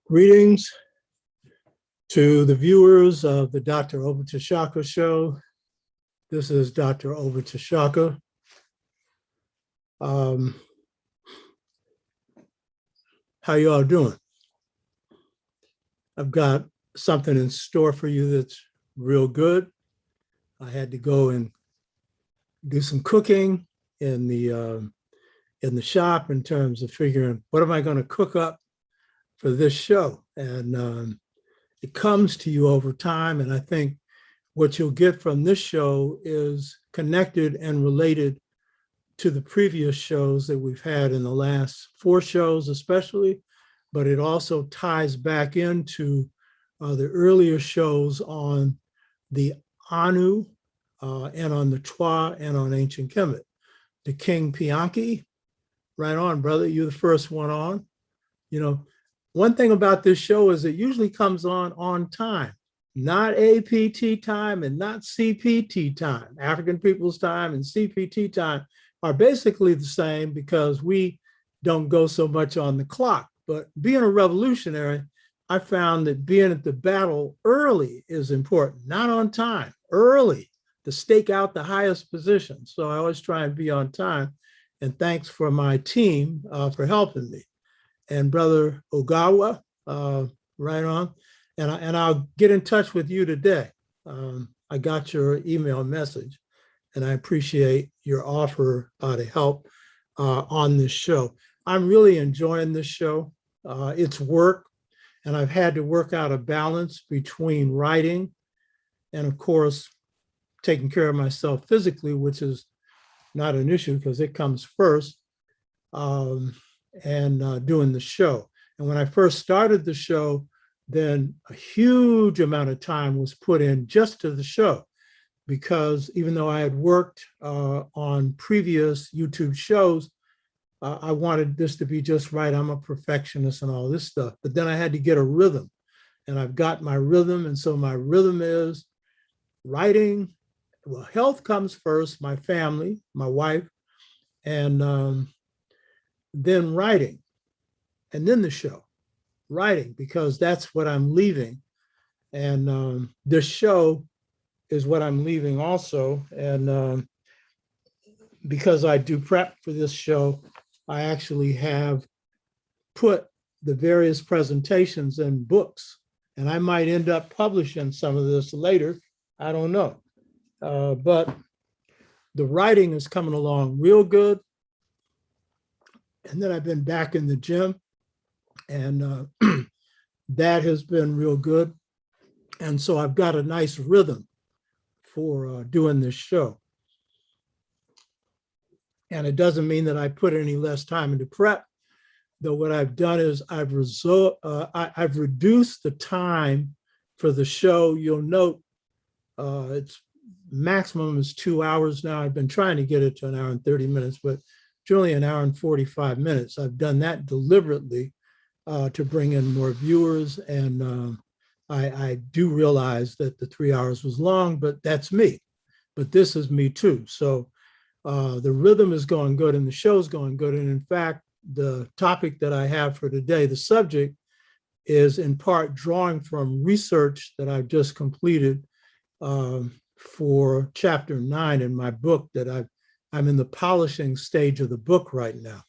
Greetings to the viewers of the Dr. Obitashaka show. This is Dr. Obitashaka. How you all doing? I've got something in store for you that's real good. I had to go and do some cooking in the shop in terms of figuring what am I going to cook up for this show, and it comes to you over time. And I think what you'll get from this show is connected and related to the previous shows that we've had in the last 4 shows, especially, but it also ties back into the earlier shows on the Anu and on the Twa and on ancient Kemet. The King Pianki, right on, brother. You're the first one on. You know, one thing about this show is it usually comes on time, not APT time and not CPT time. African People's Time and CPT time are basically the same because we don't go so much on the clock. But being a revolutionary, I found that being at the battle early is important, not on time, early, to stake out the highest position. So I always try and be on time. And thanks for my team for helping me. And Brother Ogawa, right on. And I'll get in touch with you today. I got your email message, and I appreciate your offer to help on this show. I'm really enjoying this show. It's work, and I've had to work out a balance between writing and, of course, taking care of myself physically, which is not an issue because it comes first. And doing the show. And when I first started the show, then a huge amount of time was put in just to the show, because even though I had worked on previous YouTube shows, I wanted this to be just right. I'm a perfectionist and all this stuff, but then I had to get a rhythm, and I've got my rhythm. And so my rhythm is writing. Well, health comes first, my family, my wife, and then writing, and then the show. Writing, because that's what I'm leaving. And this show is what I'm leaving also. And because I do prep for this show, I actually have put the various presentations in books, and I might end up publishing some of this later. I don't know. But the writing is coming along real good. And then I've been back in the gym, and that has been real good. And so I've got a nice rhythm for doing this show. And it doesn't mean that I put any less time into prep, though what I've done is I've reduced the time for the show. You'll note it's maximum is 2 hours now. I've been trying to get it to 1 hour and 30 minutes, but generally 1 hour and 45 minutes. I've done that deliberately to bring in more viewers. And I do realize that the 3 hours was long, but that's me. But this is me too. So the rhythm is going good and the show's going good. And in fact, the topic that I have for today, the subject, is in part drawing from research that I've just completed for chapter 9 in my book that I'm in the polishing stage of the book right now.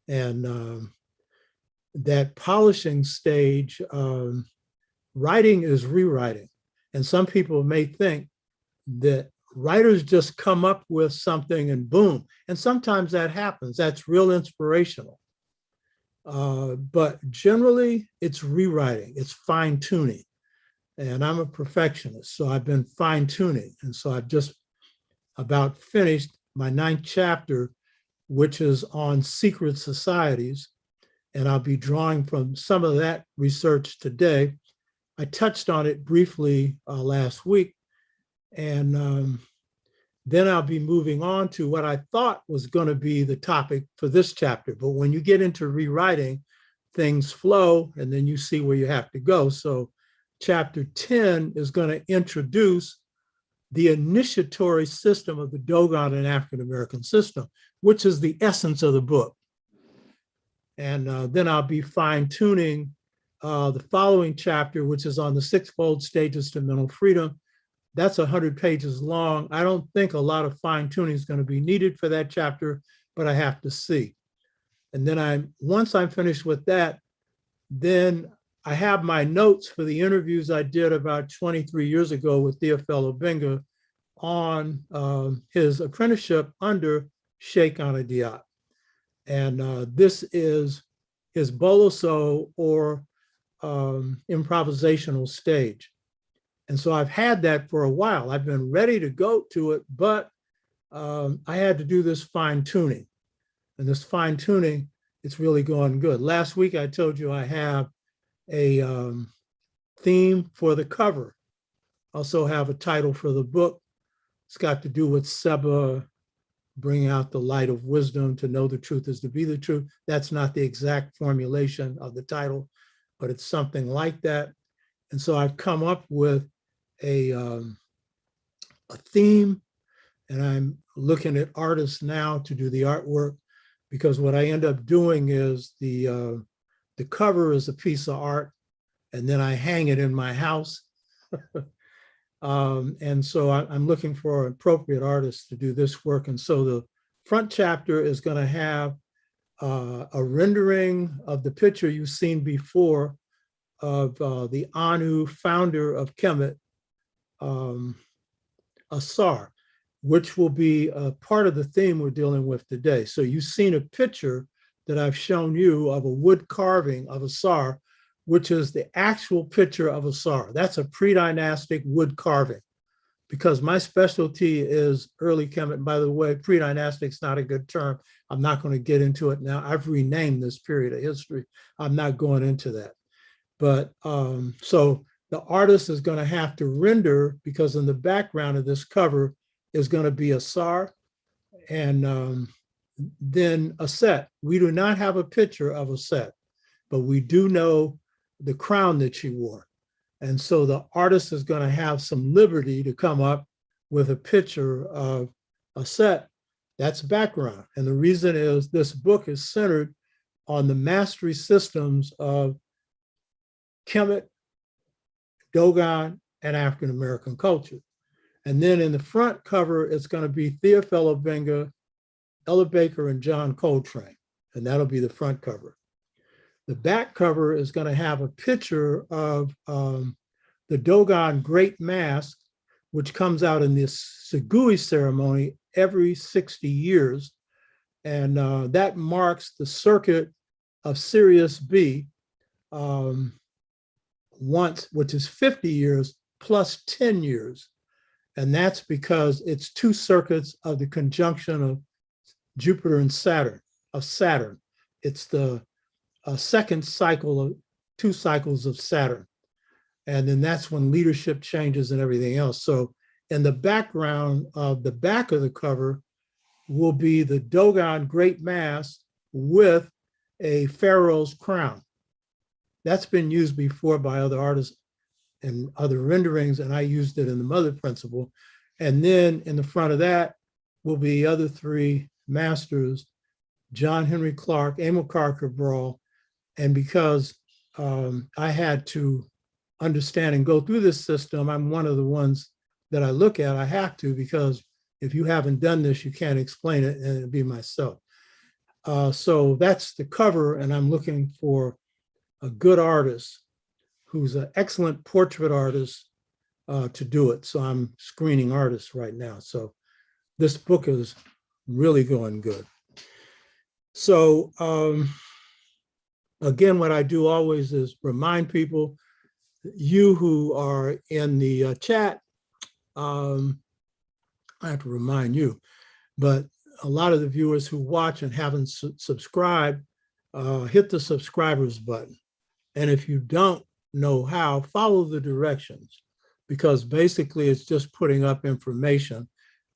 And that polishing stage, writing is rewriting. And some people may think that writers just come up with something and boom. And sometimes that happens. That's real inspirational. But generally, it's rewriting. It's fine tuning. And I'm a perfectionist, so I've been fine tuning. And so I've just about finished my 9th chapter, which is on secret societies. And I'll be drawing from some of that research today. I touched on it briefly last week. And then I'll be moving on to what I thought was going to be the topic for this chapter. But when you get into rewriting, things flow, and then you see where you have to go. So chapter 10 is going to introduce the initiatory system of the Dogon and African-American system, which is the essence of the book. And then I'll be fine-tuning The following chapter, which is on the sixfold stages to mental freedom, that's 100 pages long. I don't think a lot of fine tuning is going to be needed for that chapter, but I have to see. And then once I'm finished with that, then I have my notes for the interviews I did about 23 years ago with Theophilo Benga on his apprenticeship under Sheikh Anta Diop. And this is his boloso, or improvisational stage. And so I've had that for a while. I've been ready to go to it, but I had to do this fine tuning. And this fine tuning, it's really going good. Last week, I told you I have a theme for the cover. Also have a title for the book. It's got to do with Seba bringing out the light of wisdom. To know the truth is to be the truth. That's not the exact formulation of the title, but it's something like that. And so I've come up with a theme, and I'm looking at artists now to do the artwork, because what I end up doing is the cover is a piece of art, and then I hang it in my house. And so I'm looking for appropriate artists to do this work. And so the front chapter is going to have a rendering of the picture you've seen before of the Anu founder of Kemet, S.O.R.E, which will be a part of the theme we're dealing with today. So you've seen a picture that I've shown you of a wood carving of S.O.R.E, which is the actual picture of S.O.R.E. That's a pre-dynastic wood carving, because my specialty is early Kemet. And by the way, pre-dynastic is not a good term. I'm not going to get into it now. I've renamed this period of history. I'm not going into that. But so the artist is going to have to render, because in the background of this cover is going to be a S.O.R.E and then a set. We do not have a picture of a set, but we do know the crown that she wore. And so the artist is going to have some liberty to come up with a picture of a set. That's background. And the reason is this book is centered on the mastery systems of Kemet, Dogon, and African-American culture. And then in the front cover, it's going to be Theophilo Benga, Ella Baker, and John Coltrane. And that'll be the front cover. The back cover is going to have a picture of the Dogon Great Mask, which comes out in this Segui ceremony every 60 years. And that marks the circuit of Sirius B once, which is 50 years plus 10 years. And that's because it's two circuits of the conjunction of Jupiter and Saturn, It's the second cycle of two cycles of Saturn. And then that's when leadership changes and everything else. So in the background of the back of the cover will be the Dogon Great Mask with a pharaoh's crown. That's been used before by other artists and other renderings, and I used it in the Mother Principle. And then in the front of that will be the other three masters, John Henrik Clarke, Amilcar Cabral. And because I had to understand and go through this system, I'm one of the ones that I look at. I have to, because if you haven't done this, you can't explain it, and it'd be myself. So that's the cover, and I'm looking for a good artist who's an excellent portrait artist to do it. So I'm screening artists right now. So this book is really going good. So again, what I do always is remind people, you who are in the chat, I have to remind you, but a lot of the viewers who watch and haven't subscribed, hit the subscribers button. And if you don't know how, follow the directions, because basically it's just putting up information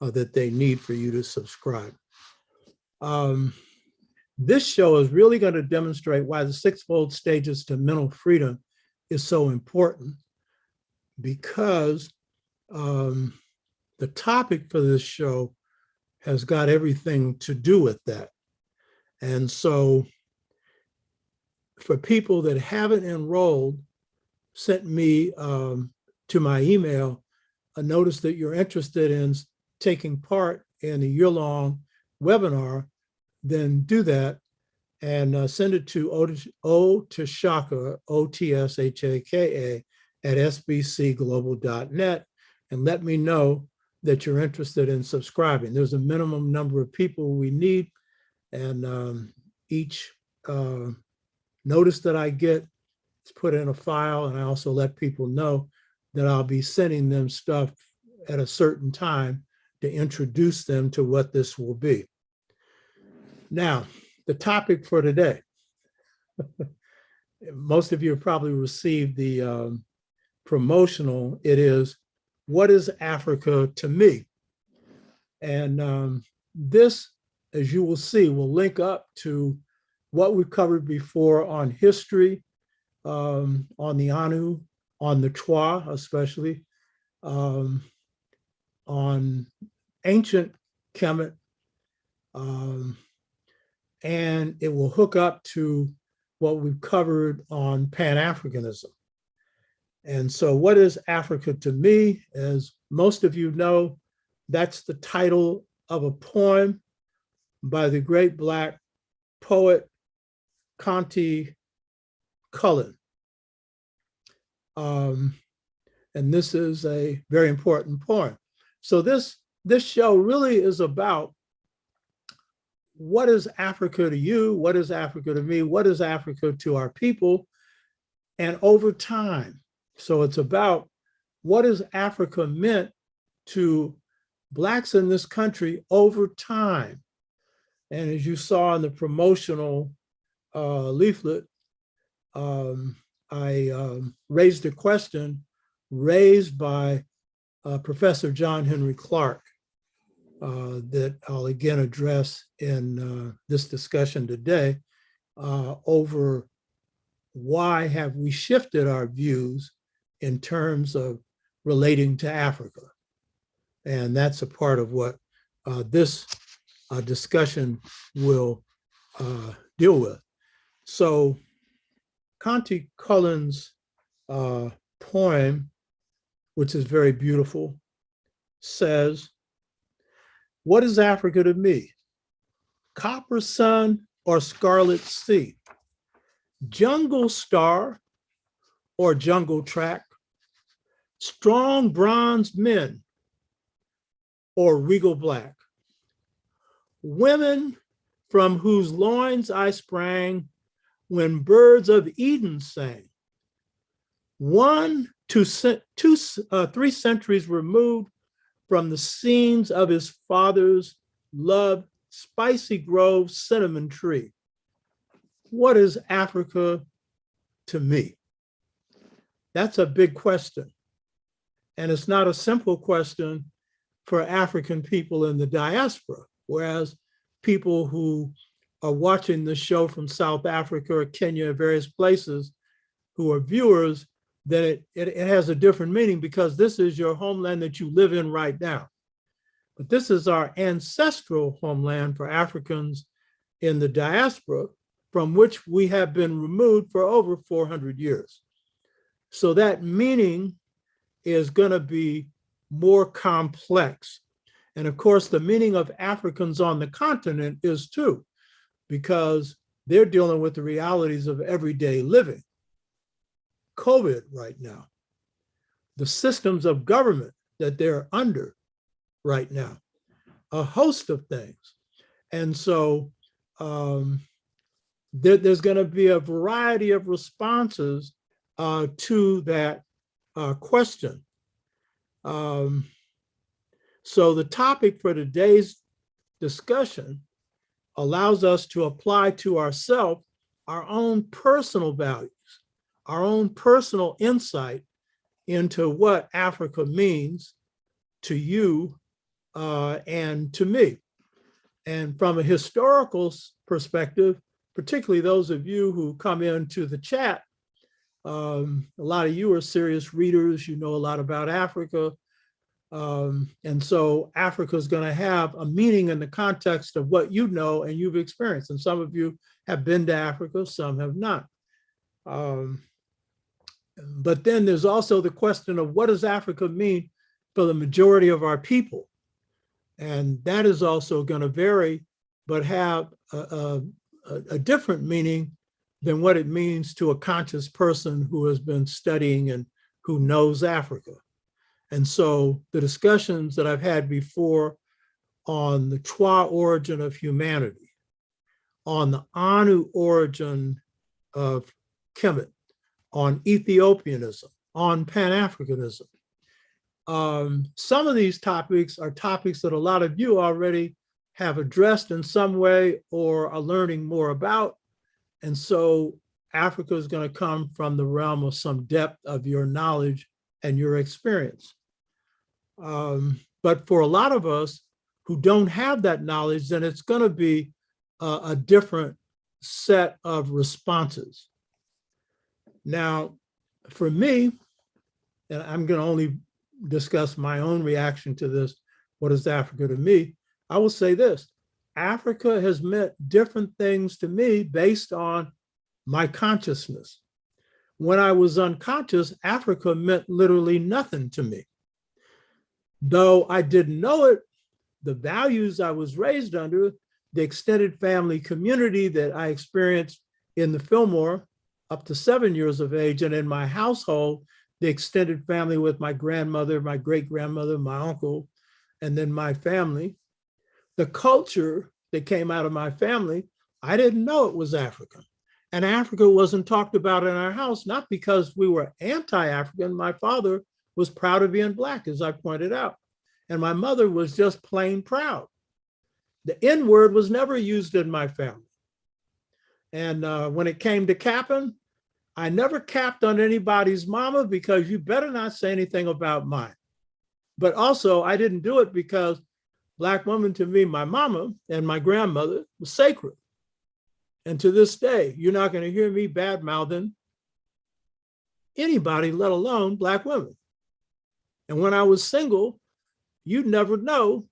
that they need for you to subscribe. This show is really going to demonstrate why the sixfold stages to mental freedom is so important, because the topic for this show has got everything to do with that. And so for people that haven't enrolled, sent me to my email a notice that you're interested in taking part in a year-long webinar, then do that and send it to Otshaka, O-T-S-H-A-K-A, at sbcglobal.net, and let me know that you're interested in subscribing. There's a minimum number of people we need, and each notice that I get is put in a file, and I also let people know that I'll be sending them stuff at a certain time to introduce them to what this will be. Now, the topic for today. Most of you have probably received the promotional. It is, what is Africa to me? And this, as you will see, will link up to what we've covered before on history, on the Anu, on the Twa especially, on ancient Kemet, and it will hook up to what we've covered on Pan-Africanism. And so what is Africa to me? As most of you know, that's the title of a poem by the great Black poet Conti Cullens. And this is a very important poem. So this show really is about what is Africa to you? What is Africa to me? What is Africa to our people? And over time. So it's about what has Africa meant to Blacks in this country over time. And as you saw in the promotional leaflet, I raised a question raised by Professor John Henrik Clarke that I'll again address in this discussion today over why have we shifted our views in terms of relating to Africa. And that's a part of what this discussion will deal with. So Conti Cullens' poem, which is very beautiful, says, what is Africa to me? Copper sun or scarlet sea? Jungle star or jungle track? Strong bronze men or regal black? Women from whose loins I sprang when birds of Eden sang. 3 centuries removed from the scenes of his father's loved spicy grove cinnamon tree. What is Africa to me? That's a big question. And it's not a simple question for African people in the diaspora, whereas people who are watching this show from South Africa or Kenya, various places, who are viewers, then it has a different meaning because this is your homeland that you live in right now. But this is our ancestral homeland for Africans in the diaspora, from which we have been removed for over 400 years. So that meaning is going to be more complex. And of course, the meaning of Africans on the continent is too, because they're dealing with the realities of everyday living. COVID right now, the systems of government that they're under right now, a host of things. And so there's going to be a variety of responses to that question. So the topic for today's discussion allows us to apply to ourselves our own personal values, our own personal insight into what Africa means to you and to me. And from a historical perspective, particularly those of you who come into the chat, a lot of you are serious readers, you know a lot about Africa. And so Africa is going to have a meaning in the context of what you know and you've experienced. And some of you have been to Africa, some have not. Um, but then there's also the question of what does Africa mean for the majority of our people? And that is also going to vary, but have a different meaning than what it means to a conscious person who has been studying and who knows Africa. And so the discussions that I've had before on the Twa origin of humanity, on the Anu origin of Kemet, on Ethiopianism, on Pan-Africanism. Some of these topics are topics that a lot of you already have addressed in some way or are learning more about. And so Africa is going to come from the realm of some depth of your knowledge and your experience. But for a lot of us who don't have that knowledge, then it's going to be a different set of responses. Now, for me, and I'm going to only discuss my own reaction to this, what is Africa to me? I will say this: Africa has meant different things to me based on my consciousness. When I was unconscious, Africa meant literally nothing to me. Though I didn't know it, the values I was raised under, the extended family community that I experienced in the Fillmore up to 7 years of age, and in my household, the extended family with my grandmother, my great-grandmother, my uncle, and then my family. The culture that came out of my family, I didn't know it was African. And Africa wasn't talked about in our house, not because we were anti-African. My father was proud of being Black, as I pointed out. And my mother was just plain proud. The N word was never used in my family. And when it came to capping, I never capped on anybody's mama because you better not say anything about mine. But also I didn't do it because Black woman to me, my mama and my grandmother, was sacred. And to this day, you're not going to hear me bad-mouthing anybody, let alone Black women. And when I was single, you'd never know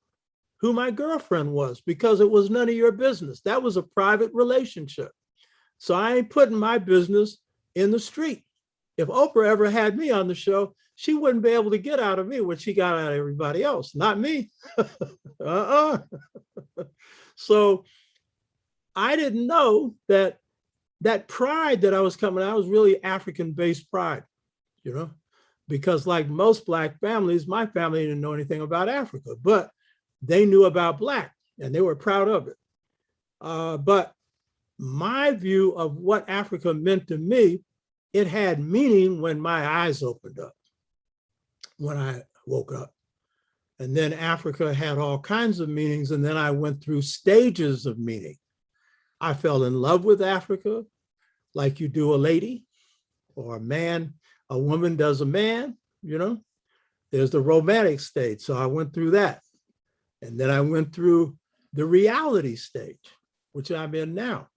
who my girlfriend was because it was none of your business. That was a private relationship. So I ain't putting my business in the street. If Oprah ever had me on the show, she wouldn't be able to get out of me what she got out of everybody else, not me. So I didn't know that that pride that I was coming out was really African-based pride, you know, because like most Black families, my family didn't know anything about Africa, but they knew about Black and they were proud of it. But my view of what Africa meant to me, it had meaning when my eyes opened up, when I woke up. And then Africa had all kinds of meanings. And then I went through stages of meaning. I fell in love with Africa like you do a lady or a man, a woman does a man, you know. There's the romantic stage. So I went through that. And then I went through the reality stage, which I'm in now.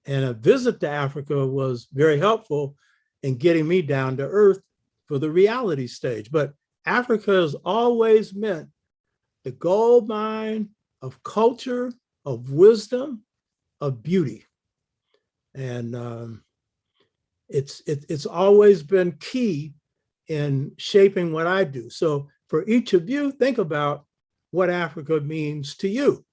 And a visit to Africa was very helpful in getting me down to earth for the reality stage. But Africa has always meant the gold mine of culture, of wisdom, of beauty. And it's always been key in shaping what I do. So for each of you, think about what Africa means to you,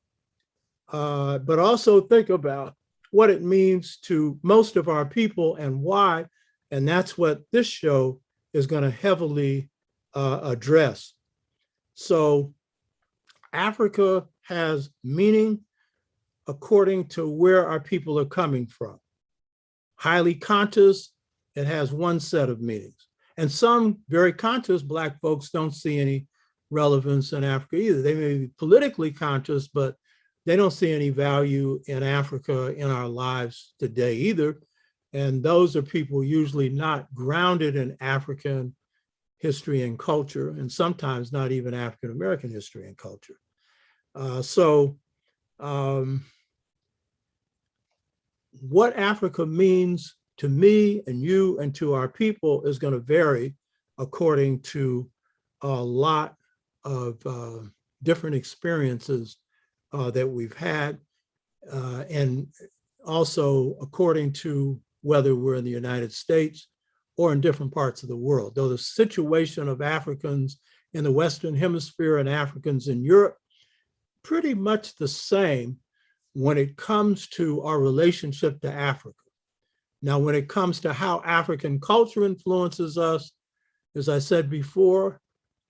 but also think about what it means to most of our people and why. And that's what this show is going to heavily address. So Africa has meaning according to where our people are coming from. Highly conscious, it has one set of meanings. And some very conscious Black folks don't see any relevance in Africa either. They may be politically conscious, but they don't see any value in Africa in our lives today either. And those are people usually not grounded in African history and culture, and sometimes not even African-American history and culture. What Africa means to me and you and to our people is going to vary according to a lot of different experiences that we've had, and also according to whether we're in the United States or in different parts of the world. Though the situation of Africans in the Western Hemisphere and Africans in Europe, pretty much the same when it comes to our relationship to Africa. Now, when it comes to how African culture influences us, as I said before,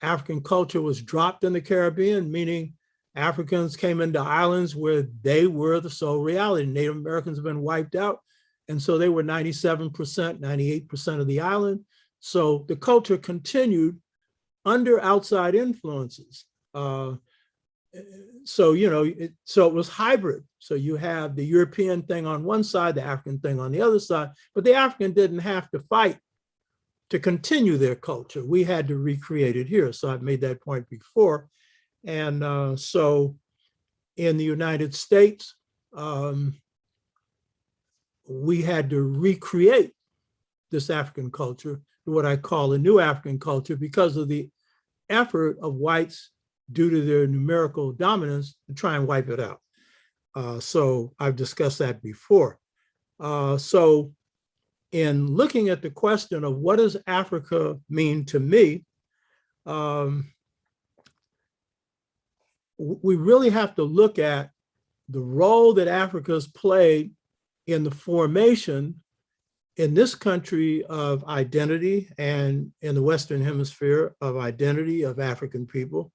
African culture was dropped in the Caribbean, meaning Africans came into islands where they were the sole reality. Native Americans have been wiped out. And so they were 97%, 98% of the island. So the culture continued under outside influences. So it was hybrid. So you have the European thing on one side, the African thing on the other side, but the African didn't have to fight to continue their culture. We had to recreate it here. So I've made that point before. And so in the United States, we had to recreate this African culture, what I call a new African culture, because of the effort of whites due to their numerical dominance to try and wipe it out. So I've discussed that before. So in looking at the question of what does Africa mean to me, we really have to look at the role that Africa's played in the formation in this country of identity and in the Western Hemisphere of identity of African people.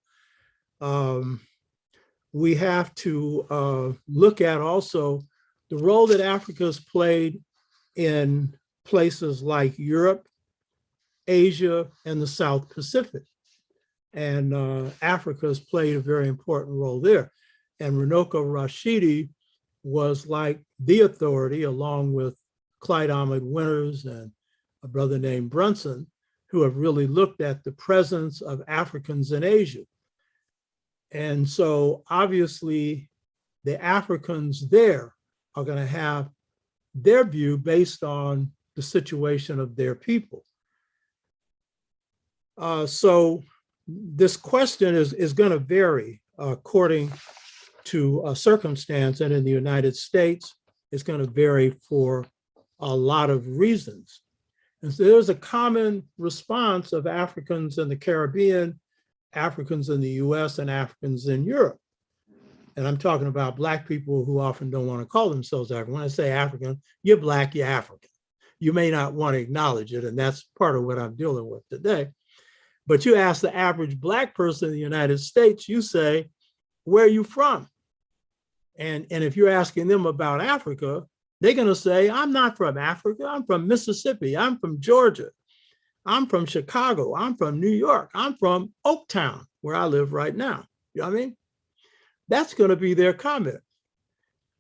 We have to look at also the role that Africa's played in places like Europe, Asia, and the South Pacific. And Africa has played a very important role there. And Runoko Rashidi was like the authority, along with Clyde Ahmed Winters and a brother named Brunson, who have really looked at the presence of Africans in Asia. And so obviously the Africans there are going to have their view based on the situation of their people. So this question is going to vary according to a circumstance, and in the United States, it's going to vary for a lot of reasons. And so there's a common response of Africans in the Caribbean, Africans in the US, and Africans in Europe. And I'm talking about Black people who often don't want to call themselves African. When I say African, you're Black, you're African. You may not want to acknowledge it, and that's part of what I'm dealing with today. But you ask the average Black person in the United States, you say, where are you from? And if you're asking them about Africa, they're going to say, I'm not from Africa. I'm from Mississippi. I'm from Georgia. I'm from Chicago. I'm from New York. I'm from Oaktown, where I live right now. You know what I mean? That's going to be their comment.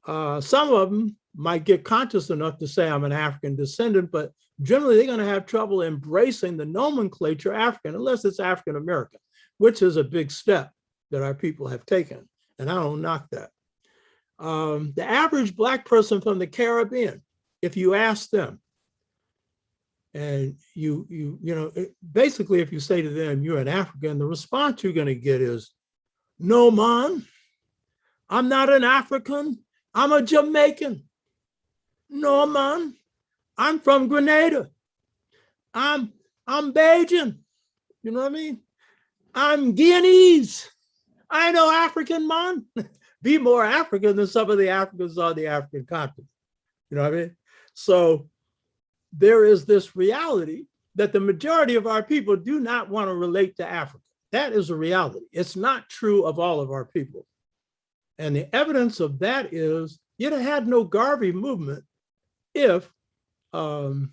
Some of them might get conscious enough to say I'm an African descendant, but generally they're going to have trouble embracing the nomenclature African, unless it's African American, which is a big step that our people have taken. And I don't knock that. The average Black person from the Caribbean, if you ask them, and basically if you say to them, you're an African, the response you're going to get is, no, man, I'm not an African, I'm a Jamaican. No, man, I'm from Grenada. I'm Bajan. You know what I mean? I'm Guineas. I know African, man. Be more African than some of the Africans on the African continent. You know what I mean? So there is this reality that the majority of our people do not want to relate to Africa. That is a reality. It's not true of all of our people. And the evidence of that is you'd have had no Garvey movement if all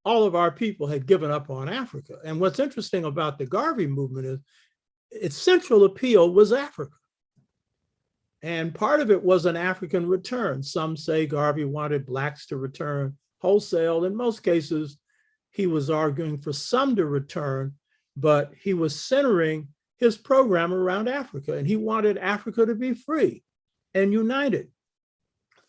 of our people had given up on Africa. And what's interesting about the Garvey movement is its central appeal was Africa. And part of it was an African return. Some say Garvey wanted Blacks to return wholesale. In most cases, he was arguing for some to return, but he was centering his program around Africa, and he wanted Africa to be free and united.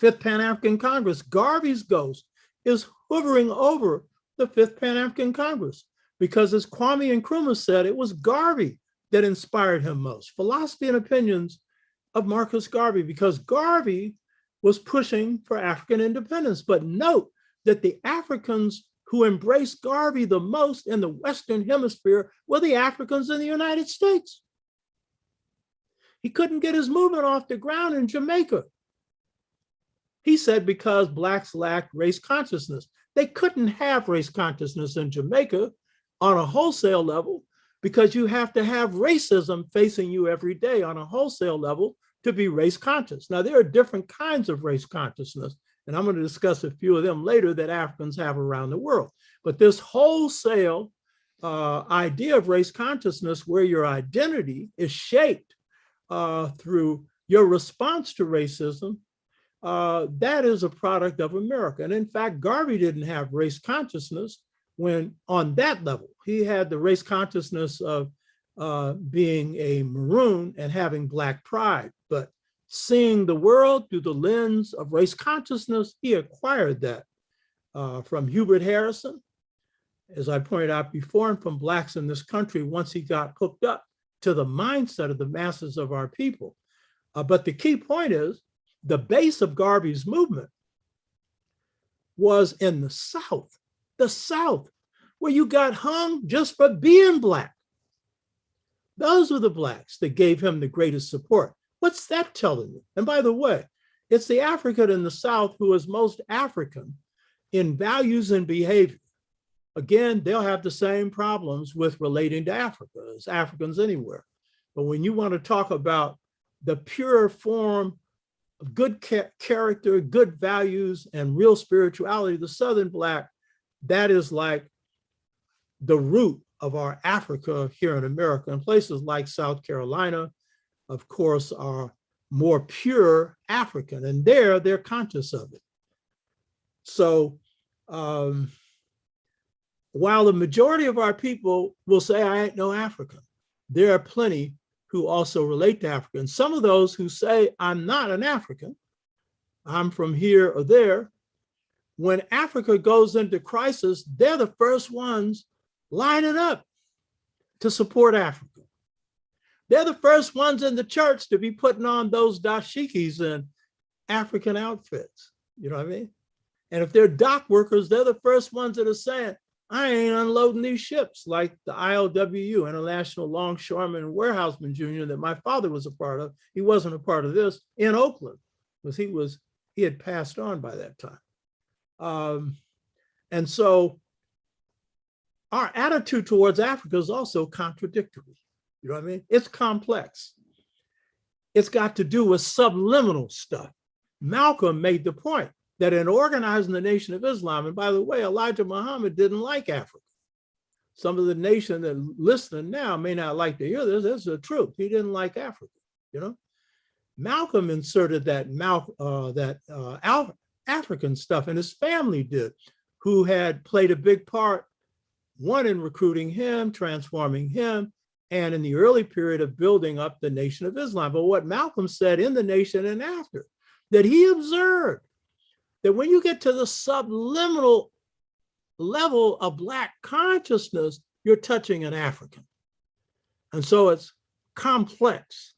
Fifth Pan-African Congress, Garvey's ghost is hovering over the Fifth Pan-African Congress, because as Kwame Nkrumah said, it was Garvey that inspired him most. Philosophy and Opinions of Marcus Garvey, because Garvey was pushing for African independence. But note, that the Africans who embraced Garvey the most in the Western Hemisphere were the Africans in the United States. He couldn't get his movement off the ground in Jamaica. He said because Blacks lacked race consciousness. They couldn't have race consciousness in Jamaica on a wholesale level because you have to have racism facing you every day on a wholesale level to be race conscious. Now, there are different kinds of race consciousness, and I'm going to discuss a few of them later that Africans have around the world. But this wholesale idea of race consciousness where your identity is shaped through your response to racism, that is a product of America. And in fact, Garvey didn't have race consciousness when on that level. He had the race consciousness of being a maroon and having Black pride, but seeing the world through the lens of race consciousness, he acquired that from Hubert Harrison, as I pointed out before, and from Blacks in this country once he got hooked up to the mindset of the masses of our people. But the key point is, the base of Garvey's movement was in the South, where you got hung just for being Black. Those were the Blacks that gave him the greatest support. What's that telling you? And by the way, it's the African in the South who is most African in values and behavior. Again, they'll have the same problems with relating to Africa as Africans anywhere. But when you want to talk about the pure form of good character, good values, and real spirituality, the Southern Black, that is like the root of our Africa here in America. And places like South Carolina, of course, are more pure African, and they're conscious of it. So while the majority of our people will say, I ain't no African, there are plenty who also relate to Africa. And some of those who say, I'm not an African, I'm from here or there, when Africa goes into crisis, they're the first ones lining up to support Africa. They're the first ones in the church to be putting on those dashikis and African outfits. You know what I mean? And if they're dock workers, they're the first ones that are saying, I ain't unloading these ships, like the ILWU, International Longshoremen and Warehousemen Union, that my father was a part of. He wasn't a part of this in Oakland, because he had passed on by that time. And so our attitude towards Africa is also contradictory. You know what I mean? It's complex. It's got to do with subliminal stuff. Malcolm made the point that in organizing the Nation of Islam, and by the way, Elijah Muhammad didn't like Africa. Some of the nation that listening now may not like to hear this. This is the truth. He didn't like Africa, you know? Malcolm inserted that African stuff, and his family did, who had played a big part, one in recruiting him, transforming him, and in the early period of building up the Nation of Islam. But what Malcolm said in the nation and after, that he observed that when you get to the subliminal level of Black consciousness, you're touching an African. And so it's complex.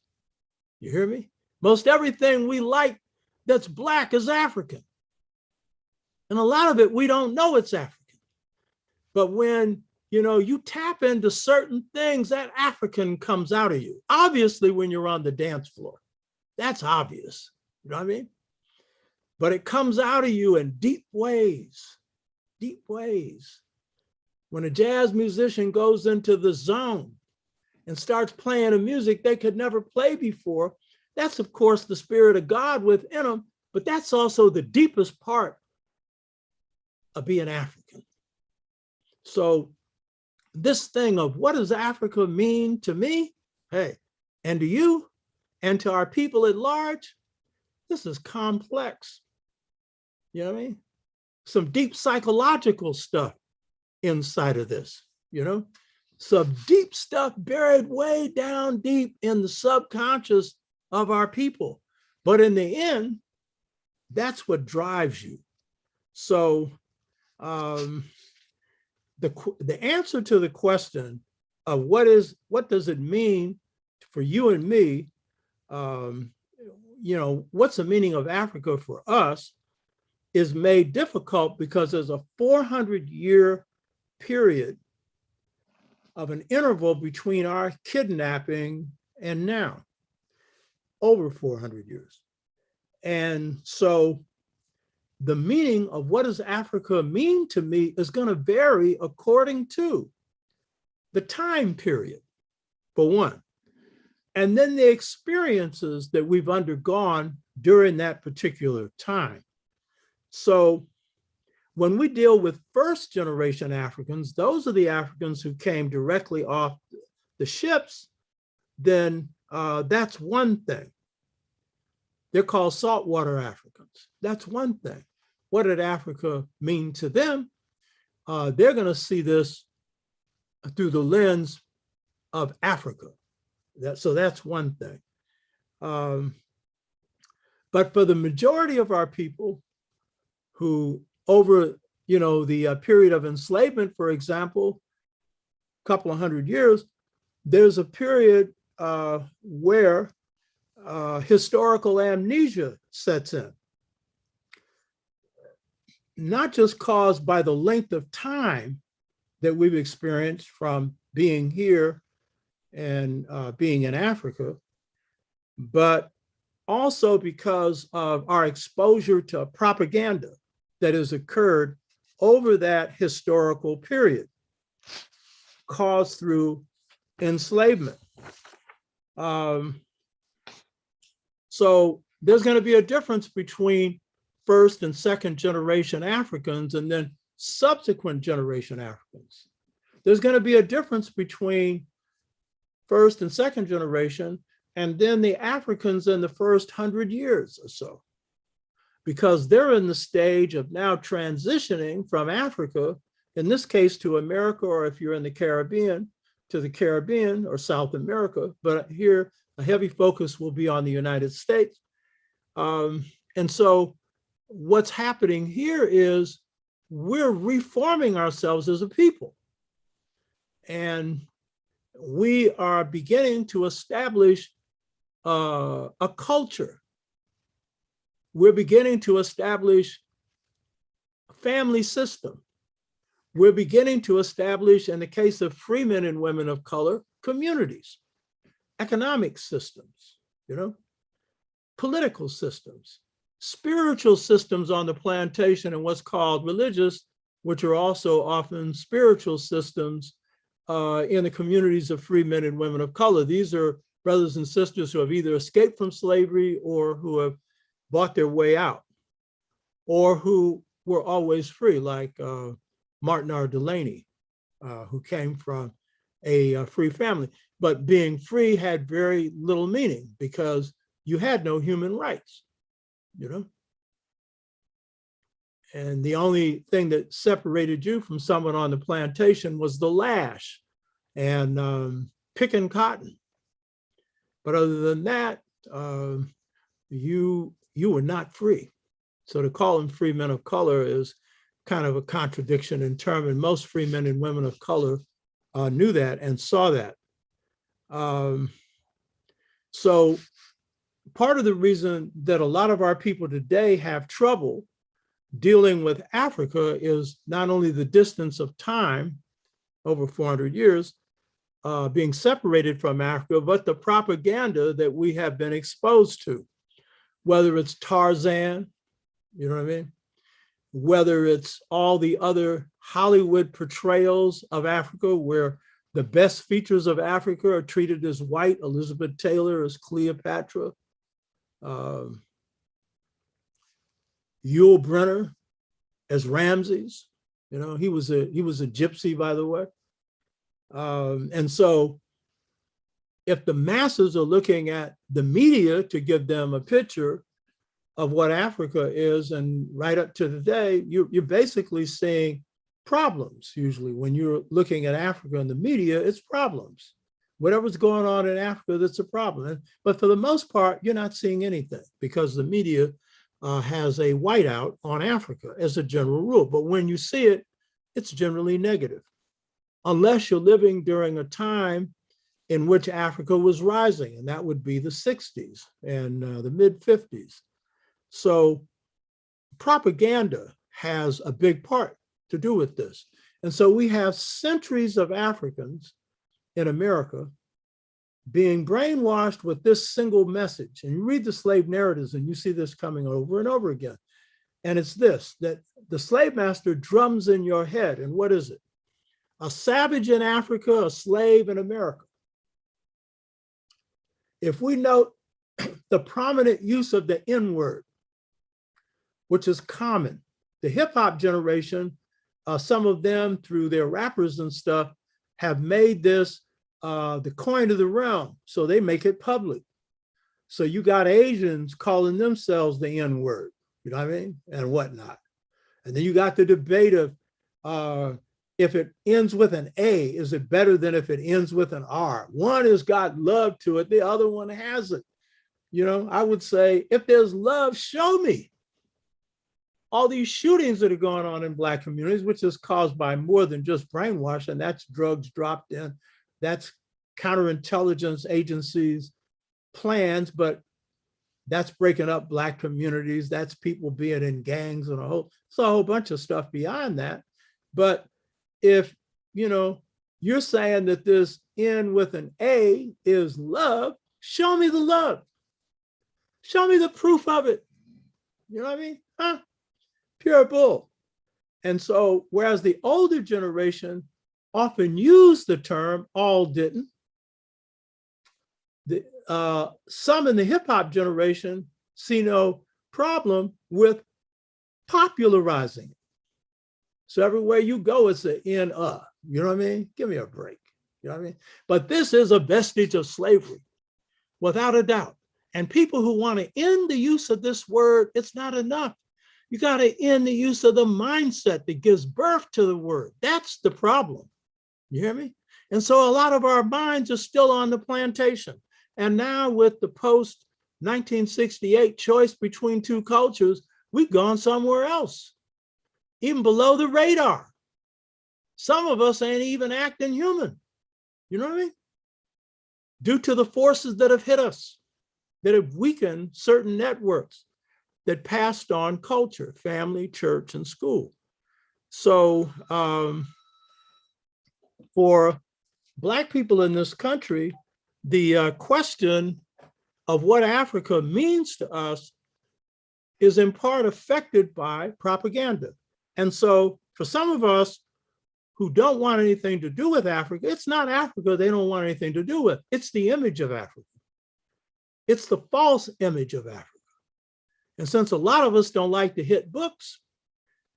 You hear me? Most everything we like that's Black is African. And a lot of it, we don't know it's African. But when you tap into certain things, that African comes out of you. Obviously, when you're on the dance floor, that's obvious. You know what I mean? But it comes out of you in deep ways, deep ways. When a jazz musician goes into the zone and starts playing a music they could never play before, that's of course the Spirit of God within them, but that's also the deepest part of being African. So this thing of what does Africa mean to me, hey, and to you, and to our people at large, this is complex. You know what I mean? Some deep psychological stuff inside of this, some deep stuff buried way down deep in the subconscious of our people. But in the end, that's what drives you. So the answer to the question of what does it mean for you and me, what's the meaning of Africa for us, is made difficult because there's a 400-year period of an interval between our kidnapping and now, over 400 years. And so the meaning of what does Africa mean to me is going to vary according to the time period, for one, and then the experiences that we've undergone during that particular time. So when we deal with first generation Africans, those are the Africans who came directly off the ships, then that's one thing. They're called saltwater Africans. That's one thing. What did Africa mean to them? They're going to see this through the lens of Africa. So that's one thing. But for the majority of our people who over, the period of enslavement, for example, a couple of hundred years, there's a period where historical amnesia sets in. Not just caused by the length of time that we've experienced from being here and being in Africa, but also because of our exposure to propaganda that has occurred over that historical period caused through enslavement. So there's going to be a difference between first and second generation Africans and then subsequent generation Africans. There's going to be a difference between first and second generation and then the Africans in the first 100 years or so, because they're in the stage of now transitioning from Africa, in this case to America, or if you're in the Caribbean, to the Caribbean or South America. But here, a heavy focus will be on the United States. And so what's happening here is we're reforming ourselves as a people. And we are beginning to establish a culture. We're beginning to establish a family system. We're beginning to establish, in the case of free men and women of color, communities, economic systems, political systems, spiritual systems on the plantation, and what's called religious, which are also often spiritual systems in the communities of free men and women of color. These are brothers and sisters who have either escaped from slavery or who have bought their way out, or who were always free, like Martin R. Delaney, who came from a free family. But being free had very little meaning because you had no human rights, And the only thing that separated you from someone on the plantation was the lash and picking cotton. But other than that, you were not free. So to call them free men of color is kind of a contradiction in term, and most free men and women of color knew that and saw that. So part of the reason that a lot of our people today have trouble dealing with Africa is not only the distance of time, over 400 years, being separated from Africa, but the propaganda that we have been exposed to, whether it's Tarzan, you know what I mean? Whether it's all the other Hollywood portrayals of Africa where the best features of Africa are treated as white, Elizabeth Taylor as Cleopatra, Yul Brynner as Ramses, he was a gypsy, by the way. And so if the masses are looking at the media to give them a picture of what Africa is, and right up to today, you're basically seeing problems. Usually when you're looking at Africa in the media, it's problems. Whatever's going on in Africa, that's a problem. But for the most part, you're not seeing anything because the media has a whiteout on Africa as a general rule. But when you see it, it's generally negative, unless you're living during a time in which Africa was rising, and that would be the 60s and the mid 50s. So propaganda has a big part to do with this. And so we have centuries of Africans in America being brainwashed with this single message. And you read the slave narratives and you see this coming over and over again. And it's this, that the slave master drums in your head. And what is it? A savage in Africa, a slave in America. If we note the prominent use of the N-word, which is common, the hip hop generation, some of them through their rappers and stuff have made this the coin of the realm. So they make it public. So you got Asians calling themselves the N-word, you know what I mean? And whatnot. And then you got the debate of if it ends with an A, is it better than if it ends with an R? One has got love to it, the other one hasn't. You know, I would say, if there's love, show me. All these shootings that are going on in Black communities, which is caused by more than just brainwash, and that's drugs dropped in, that's counterintelligence agencies' plans, but that's breaking up Black communities, that's people being in gangs and it's a whole bunch of stuff beyond that. But if, you know, you're saying that this N with an A is love, show me the love. Show me the proof of it. You know what I mean? Huh? Pure bull. And so, whereas the older generation often used the term, all didn't. Some in the hip hop generation see no problem with popularizing it. So everywhere you go, it's an N, you know what I mean? Give me a break, you know what I mean? But this is a vestige of slavery, without a doubt. And people who want to end the use of this word, it's not enough. You got to end the use of the mindset that gives birth to the word. That's the problem. You hear me? And so a lot of our minds are still on the plantation. And now with the post-1968 choice between two cultures, we've gone somewhere else, even below the radar. Some of us ain't even acting human. You know what I mean? Due to the forces that have hit us, that have weakened certain networks that passed on culture, family, church, and school. So for Black people in this country, the question of what Africa means to us is in part affected by propaganda. And so for some of us who don't want anything to do with Africa, it's not Africa they don't want anything to do with, it's the image of Africa. It's the false image of Africa. And since a lot of us don't like to hit books,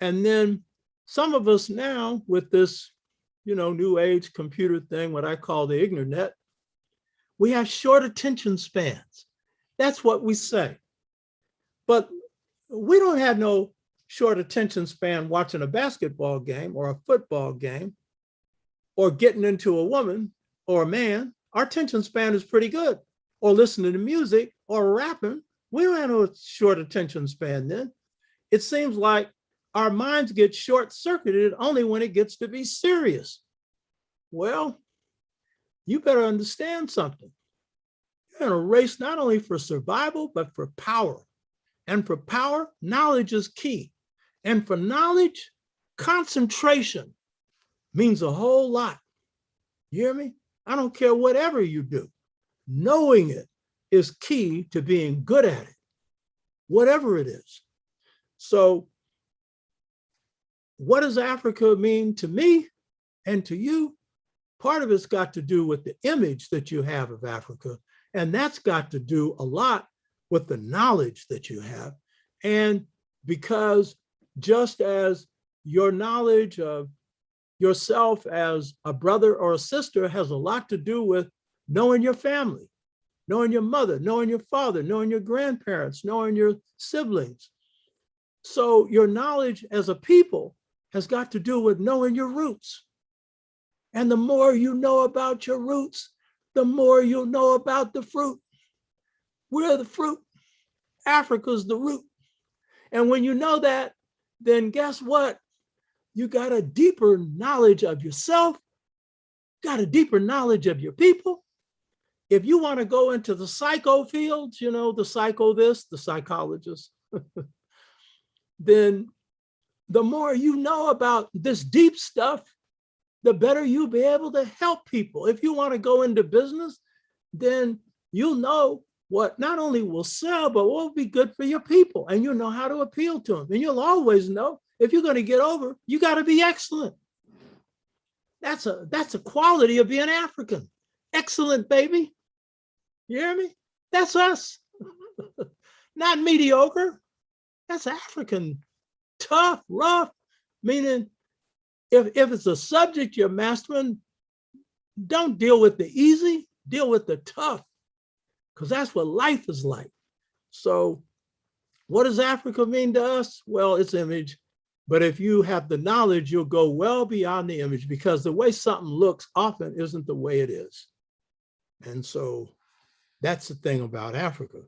and then some of us now with this, you know, new age computer thing, what I call the ignorant, we have short attention spans. That's what we say. But we don't have no short attention span watching a basketball game or a football game or getting into a woman or a man. Our attention span is pretty good. Or listening to music or rapping. We don't have no short attention span then. It seems like our minds get short-circuited only when it gets to be serious. Well, you better understand something. You're in a race not only for survival, but for power. And for power, knowledge is key. And for knowledge, concentration means a whole lot. You hear me? I don't care whatever you do. Knowing it is key to being good at it, whatever it is. So what does Africa mean to me and to you? Part of it's got to do with the image that you have of Africa. And that's got to do a lot with the knowledge that you have. And because just as your knowledge of yourself as a brother or a sister has a lot to do with knowing your family, knowing your mother, knowing your father, knowing your grandparents, knowing your siblings. So your knowledge as a people has got to do with knowing your roots. And the more you know about your roots, the more you'll know about the fruit. We're the fruit. Africa's the root. And when you know that, then guess what? You got a deeper knowledge of yourself, got a deeper knowledge of your people. If you want to go into the psycho fields, you know, the psycho this, the psychologist, then the more you know about this deep stuff, the better you'll be able to help people. If you want to go into business, then you'll know what not only will sell, but what will be good for your people. And you'll know how to appeal to them. And you'll always know if you're going to get over, you got to be excellent. That's a quality of being African. Excellent, baby. You hear me? That's us. Not mediocre. That's African. Tough, rough, meaning if it's a subject you're mastering, don't deal with the easy, deal with the tough, because that's what life is like. So what does Africa mean to us? Well, it's image. But if you have the knowledge, you'll go well beyond the image, because the way something looks often isn't the way it is. And so that's the thing about Africa.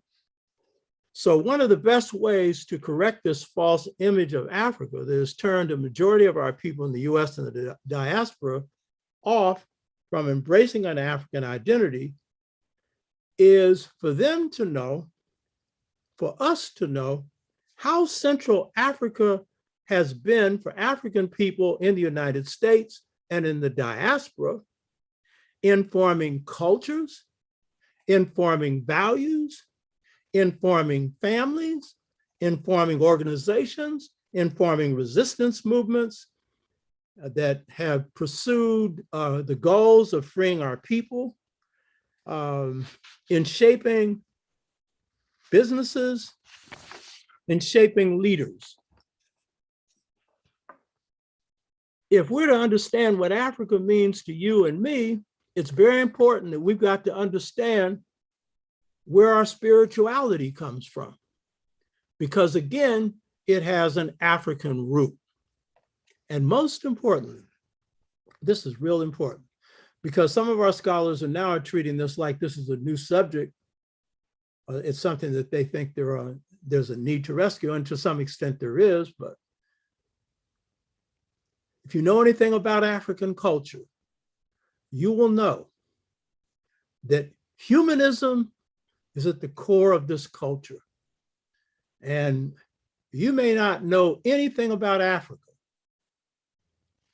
So one of the best ways to correct this false image of Africa that has turned the majority of our people in the US and the diaspora off from embracing an African identity is for them to know, for us to know, how Central Africa has been for African people in the United States and in the diaspora, informing cultures, informing values, informing families, informing organizations, informing resistance movements that have pursued the goals of freeing our people, in shaping businesses, in shaping leaders. If we're to understand what Africa means to you and me, it's very important that we've got to understand where our spirituality comes from. Because again, it has an African root. And most importantly, this is real important, because some of our scholars are now treating this like this is a new subject. It's something that they think there's a need to rescue, and to some extent there is, but if you know anything about African culture, you will know that humanism is at the core of this culture. And you may not know anything about Africa,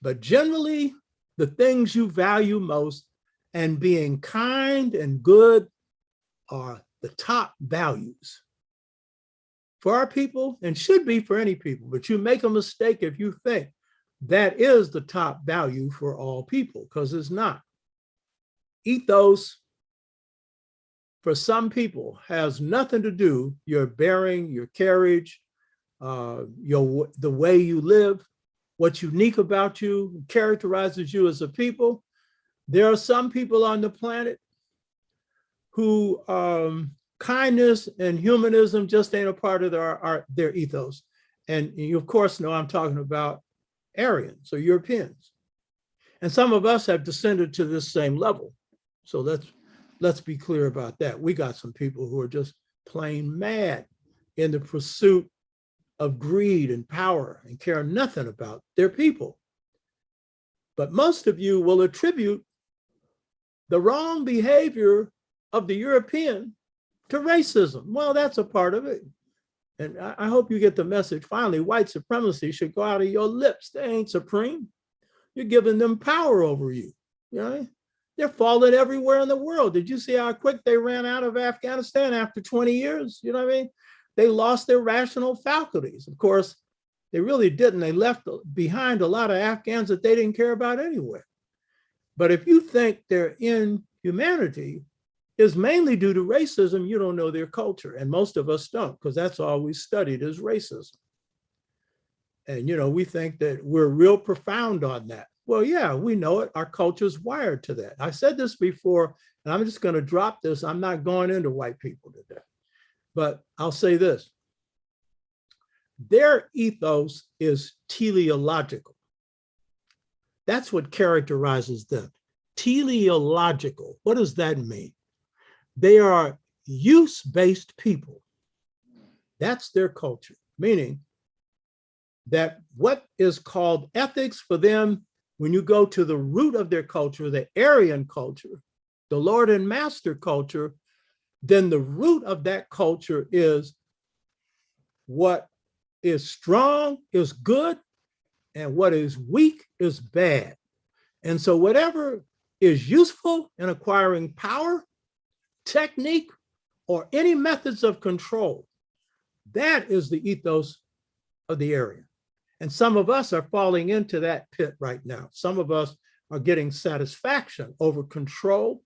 but generally the things you value most and being kind and good are the top values for our people, and should be for any people. But you make a mistake if you think that is the top value for all people, because it's not. Ethos, for some people, has nothing to do, your bearing, your carriage, the way you live, what's unique about you, characterizes you as a people. There are some people on the planet who kindness and humanism just ain't a part of their ethos. And you, of course, know I'm talking about Aryans or Europeans. And some of us have descended to this same level. So let's be clear about that. We got some people who are just plain mad in the pursuit of greed and power and care nothing about their people. But most of you will attribute the wrong behavior of the European to racism. Well, that's a part of it. And I hope you get the message. Finally, white supremacy should go out of your lips. They ain't supreme. You're giving them power over you. You know? They're falling everywhere in the world. Did you see how quick they ran out of Afghanistan after 20 years? You know what I mean? They lost their rational faculties. Of course, they really didn't. They left behind a lot of Afghans that they didn't care about anyway. But if you think their inhumanity is mainly due to racism, you don't know their culture. And most of us don't, because that's all we studied is racism. And, you know, we think that we're real profound on that. Well, yeah, we know it. Our culture's wired to that. I said this before, and I'm just going to drop this. I'm not going into white people today, but I'll say this. Their ethos is teleological. That's what characterizes them. Teleological. What does that mean? They are use-based people. That's their culture, meaning that what is called ethics for them, when you go to the root of their culture, the Aryan culture, the Lord and Master culture, then the root of that culture is what is strong is good, and what is weak is bad. And so whatever is useful in acquiring power, technique, or any methods of control, that is the ethos of the area. And some of us are falling into that pit right now. Some of us are getting satisfaction over control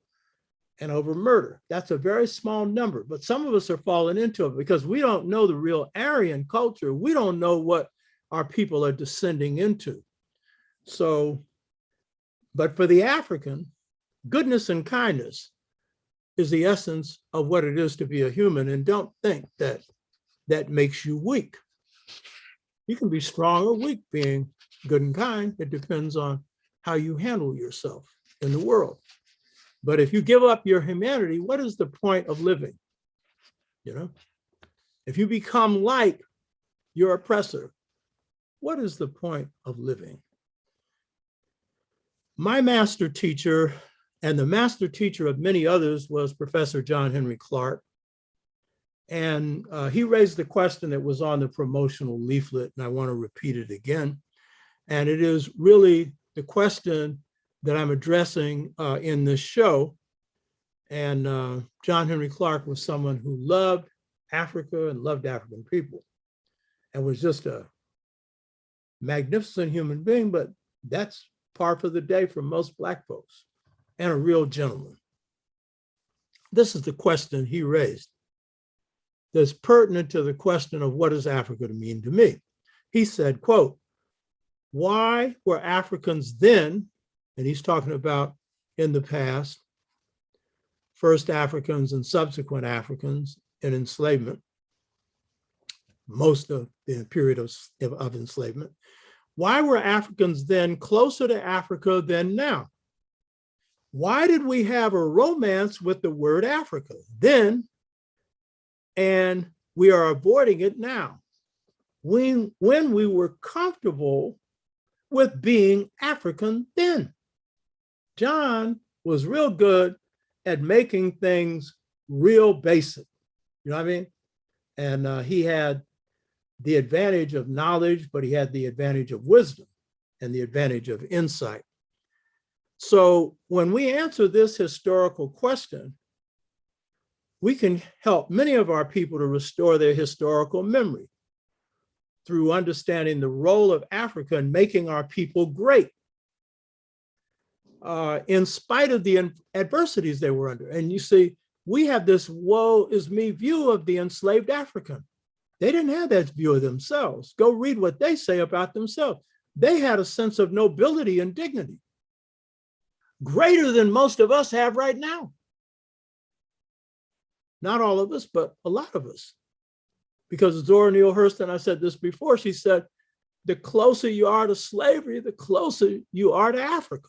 and over murder. That's a very small number, but some of us are falling into it because we don't know the real Aryan culture. We don't know what our people are descending into. So, but for the African, goodness and kindness is the essence of what it is to be a human. And don't think that that makes you weak. You can be strong or weak being good and kind. It depends on how you handle yourself in the world. But if you give up your humanity, what is the point of living? You know, if you become like your oppressor, what is the point of living? My master teacher and the master teacher of many others was Professor John Henrik Clarke. And he raised the question that was on the promotional leaflet, and I want to repeat it again. And it is really the question that I'm addressing in this show. And John Henrik Clarke was someone who loved Africa and loved African people and was just a magnificent human being, but that's par for the day for most Black folks, and a real gentleman. This is the question he raised that's pertinent to the question of what does Africa mean to me? He said, quote, why were Africans then, and he's talking about in the past, first Africans and subsequent Africans in enslavement, most of the period of enslavement, why were Africans then closer to Africa than now? Why did we have a romance with the word Africa then, and we are avoiding it now? When we were comfortable with being African then. John was real good at making things real basic, you know what I mean? And he had the advantage of knowledge, but he had the advantage of wisdom and the advantage of insight. So when we answer this historical question, we can help many of our people to restore their historical memory through understanding the role of Africa in making our people great, in spite of the adversities they were under. And you see, we have this woe is me view of the enslaved African. They didn't have that view of themselves. Go read what they say about themselves. They had a sense of nobility and dignity, greater than most of us have right now. Not all of us, but a lot of us. Because Zora Neale Hurston, I said this before, she said, the closer you are to slavery, the closer you are to Africa.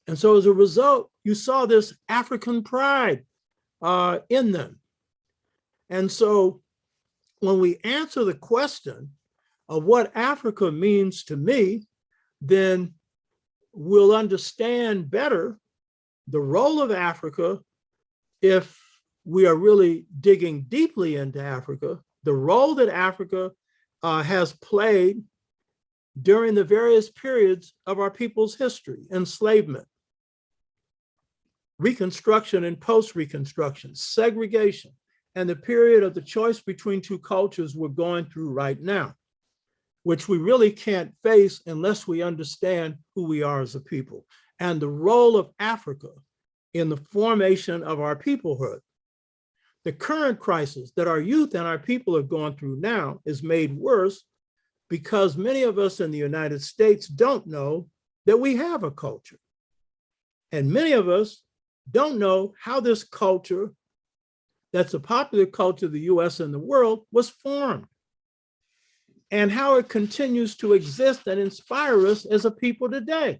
And so as a result, you saw this African pride in them. And so when we answer the question of what Africa means to me, then we'll understand better the role of Africa if we are really digging deeply into Africa, the role that Africa has played during the various periods of our people's history: enslavement, Reconstruction and post-Reconstruction, segregation, and the period of the choice between two cultures we're going through right now, which we really can't face unless we understand who we are as a people, and the role of Africa in the formation of our peoplehood. The current crisis that our youth and our people are going through now is made worse because many of us in the United States don't know that we have a culture. And many of us don't know how this culture, that's a popular culture of the US and the world, was formed, and how it continues to exist and inspire us as a people today.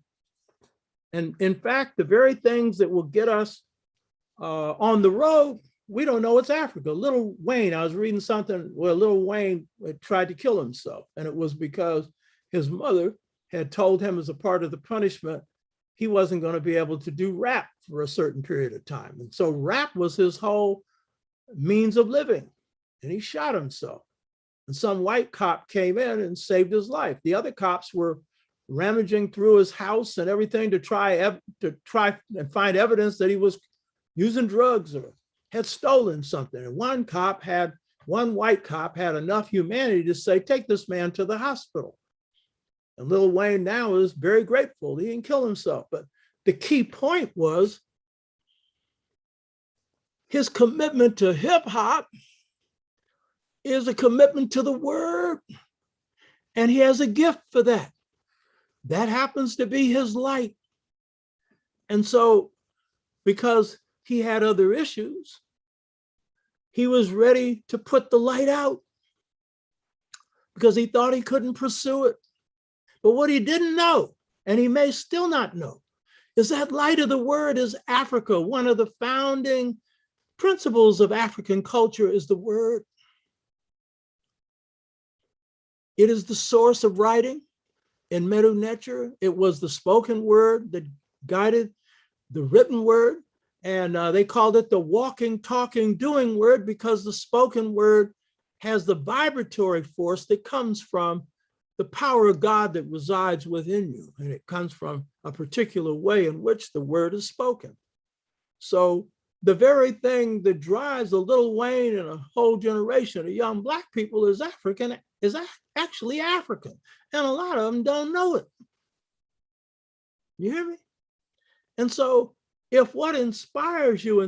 And in fact, the very things that will get us on the road, we don't know it's Africa. Little Wayne, I was reading something where Little Wayne tried to kill himself, and it was because his mother had told him as a part of the punishment, he wasn't going to be able to do rap for a certain period of time. And so rap was his whole means of living, and he shot himself. And some white cop came in and saved his life. The other cops were rummaging through his house and everything to try and find evidence that he was using drugs or had stolen something. And one white cop had enough humanity to say, take this man to the hospital. And Lil Wayne now is very grateful. He didn't kill himself. But the key point was his commitment to hip hop is a commitment to the word. And he has a gift for that. That happens to be his light. And so, because he had other issues, he was ready to put the light out because he thought he couldn't pursue it. But what he didn't know, and he may still not know, is that light of the word is Africa. One of the founding principles of African culture is the word. It is the source of writing. In Medu Neter, it was the spoken word that guided the written word. And they called it the walking, talking, doing word because the spoken word has the vibratory force that comes from the power of God that resides within you. And it comes from a particular way in which the word is spoken. So the very thing that drives a Lil Wayne and a whole generation of young Black people is actually African. And a lot of them don't know it. You hear me? And so if what inspires you,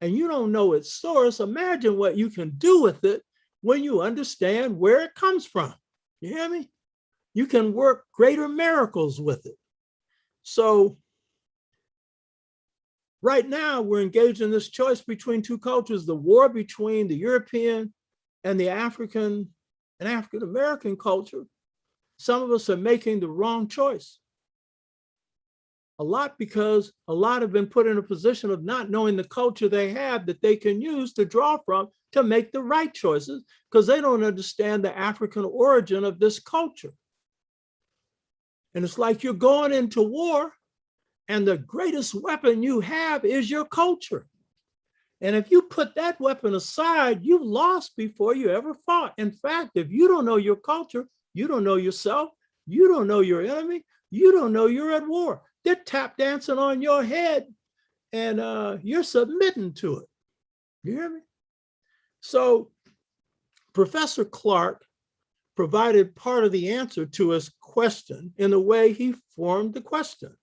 and you don't know its source, imagine what you can do with it when you understand where it comes from. You hear me? You can work greater miracles with it. So right now, we're engaged in this choice between two cultures, the war between the European and the African and African-American culture. Some of us are making the wrong choice. A lot because a lot have been put in a position of not knowing the culture they have that they can use to draw from to make the right choices because they don't understand the African origin of this culture. And it's like you're going into war and the greatest weapon you have is your culture. And if you put that weapon aside, you've lost before you ever fought. In fact, if you don't know your culture, you don't know yourself, you don't know your enemy, you don't know you're at war. They're tap dancing on your head and you're submitting to it. You hear me? So Professor Clarke provided part of the answer to his question in the way he formed the question.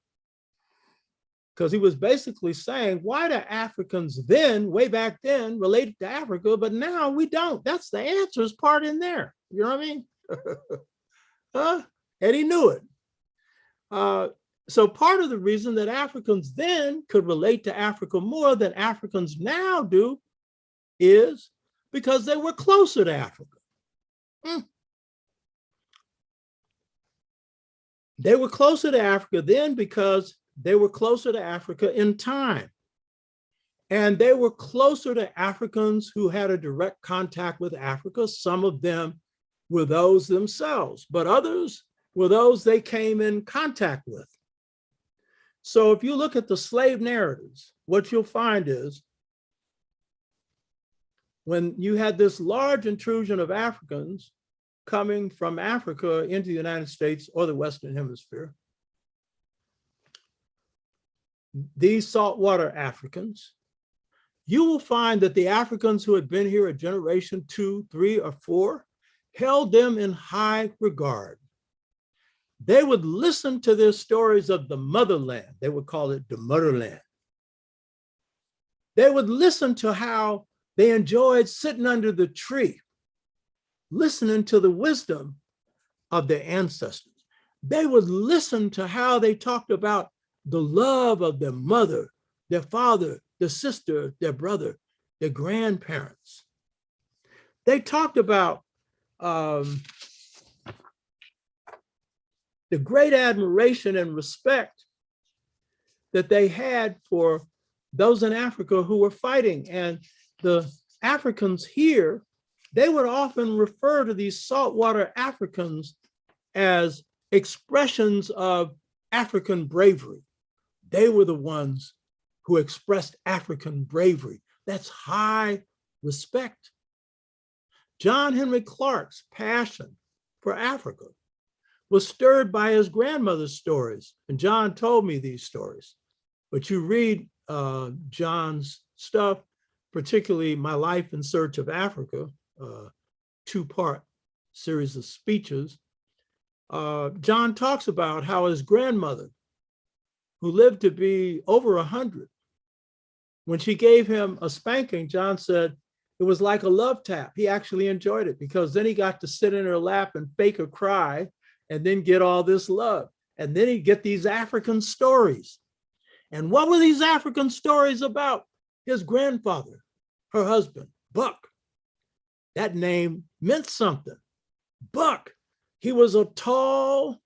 Because he was basically saying, why do Africans then, way back then, related to Africa, but now we don't? That's the answers part in there. You know what I mean? And he knew it. So part of the reason that Africans then could relate to Africa more than Africans now do is because they were closer to Africa. They were closer to Africa then because they were closer to Africa in time. And they were closer to Africans who had a direct contact with Africa. Some of them were those themselves, but others were those they came in contact with. So if you look at the slave narratives, what you'll find is when you had this large intrusion of Africans coming from Africa into the United States or the Western Hemisphere, these saltwater Africans, you will find that the Africans who had been here a generation, 2, 3, or 4, held them in high regard. They would listen to their stories of the motherland. They would call it the motherland. They would listen to how they enjoyed sitting under the tree, listening to the wisdom of their ancestors. They would listen to how they talked about the love of their mother, their father, their sister, their brother, their grandparents. They talked about the great admiration and respect that they had for those in Africa who were fighting. And the Africans here, they would often refer to these saltwater Africans as expressions of African bravery. They were the ones who expressed African bravery. That's high respect. John Henrik Clarke's passion for Africa was stirred by his grandmother's stories. And John told me these stories. But you read John's stuff, particularly My Life in Search of Africa, two-part series of speeches. John talks about how his grandmother, who lived to be over 100, when she gave him a spanking, John said it was like a love tap. He actually enjoyed it because then he got to sit in her lap and fake a cry and then get all this love. And then he'd get these African stories. And what were these African stories about? His grandfather, her husband, Buck. That name meant something. Buck. He was a tall,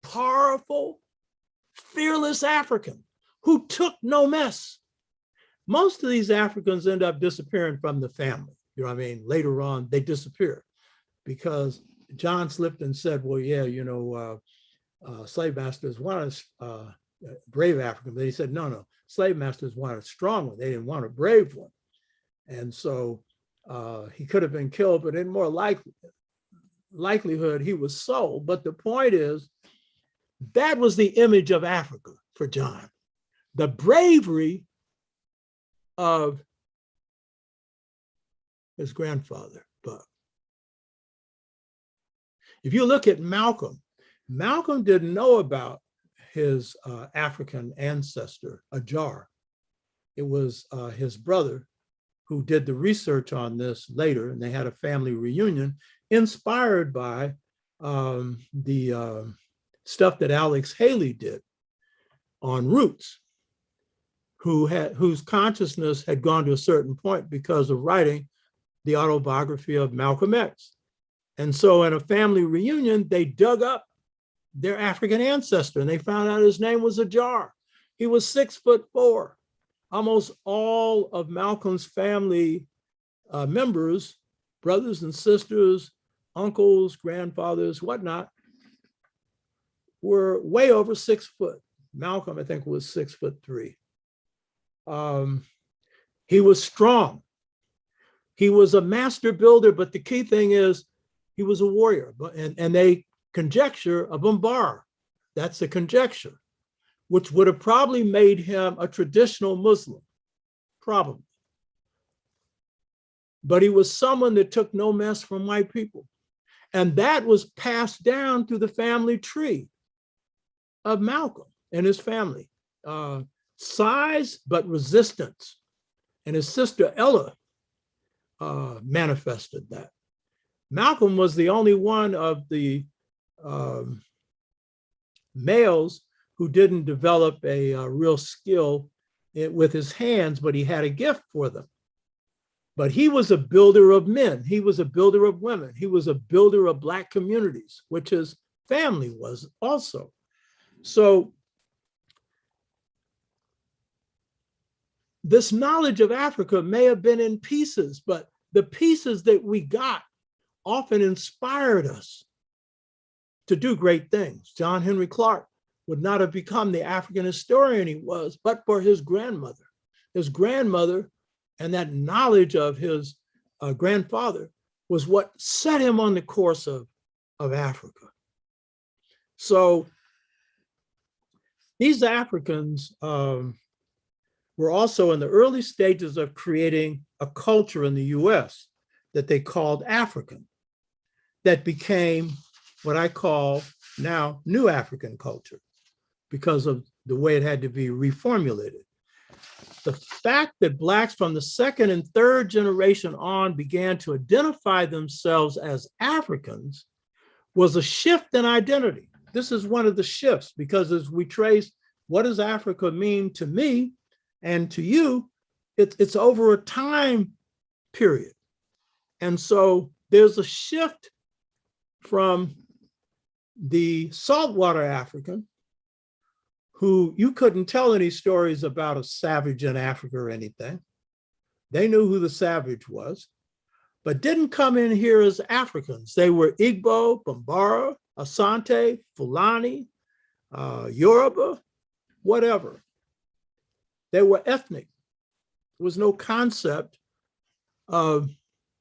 powerful, fearless African who took no mess. Most of these Africans end up disappearing from the family. You know what I mean? Later on, they disappear because John slipped and said, well, yeah, slave masters wanted a brave African. But he said, no, slave masters wanted a strong one. They didn't want a brave one. And so he could have been killed, but in more likelihood, he was sold. But the point is, that was the image of Africa for John. The bravery of his grandfather, Buck. If you look at Malcolm, Malcolm didn't know about his African ancestor, Ajar. It was his brother who did the research on this later, and they had a family reunion inspired by the stuff that Alex Haley did on roots, whose consciousness had gone to a certain point because of writing the autobiography of Malcolm X. And so in a family reunion, they dug up their African ancestor and they found out his name was Ajar. He was 6'4". Almost all of Malcolm's family members, brothers and sisters, uncles, grandfathers, whatnot, were way over 6 foot. Malcolm, I think, was 6'3". He was strong. He was a master builder, but the key thing is he was a warrior. And they conjecture a Bambara. That's a conjecture, which would have probably made him a traditional Muslim, probably. But he was someone that took no mess from white people. And that was passed down through the family tree of Malcolm and his family. Size, but resistance. And his sister Ella manifested that. Malcolm was the only one of the males who didn't develop a real skill with his hands, but he had a gift for them. But he was a builder of men. He was a builder of women. He was a builder of Black communities, which his family was also. So this knowledge of Africa may have been in pieces, but the pieces that we got often inspired us to do great things. John Henrik Clarke would not have become the African historian he was, but for his grandmother. His grandmother and that knowledge of his grandfather was what set him on the course of Africa. So these Africans were also in the early stages of creating a culture in the US that they called African, that became what I call now New African culture because of the way it had to be reformulated. The fact that Blacks from the second and third generation on began to identify themselves as Africans was a shift in identity. This is one of the shifts because as we trace what does Africa mean to me and to you, it's over a time period. And so there's a shift from the saltwater African, who you couldn't tell any stories about a savage in Africa or anything. They knew who the savage was, but didn't come in here as Africans. They were Igbo, Bambara, Asante, Fulani, Yoruba, whatever. They were ethnic. There was no concept of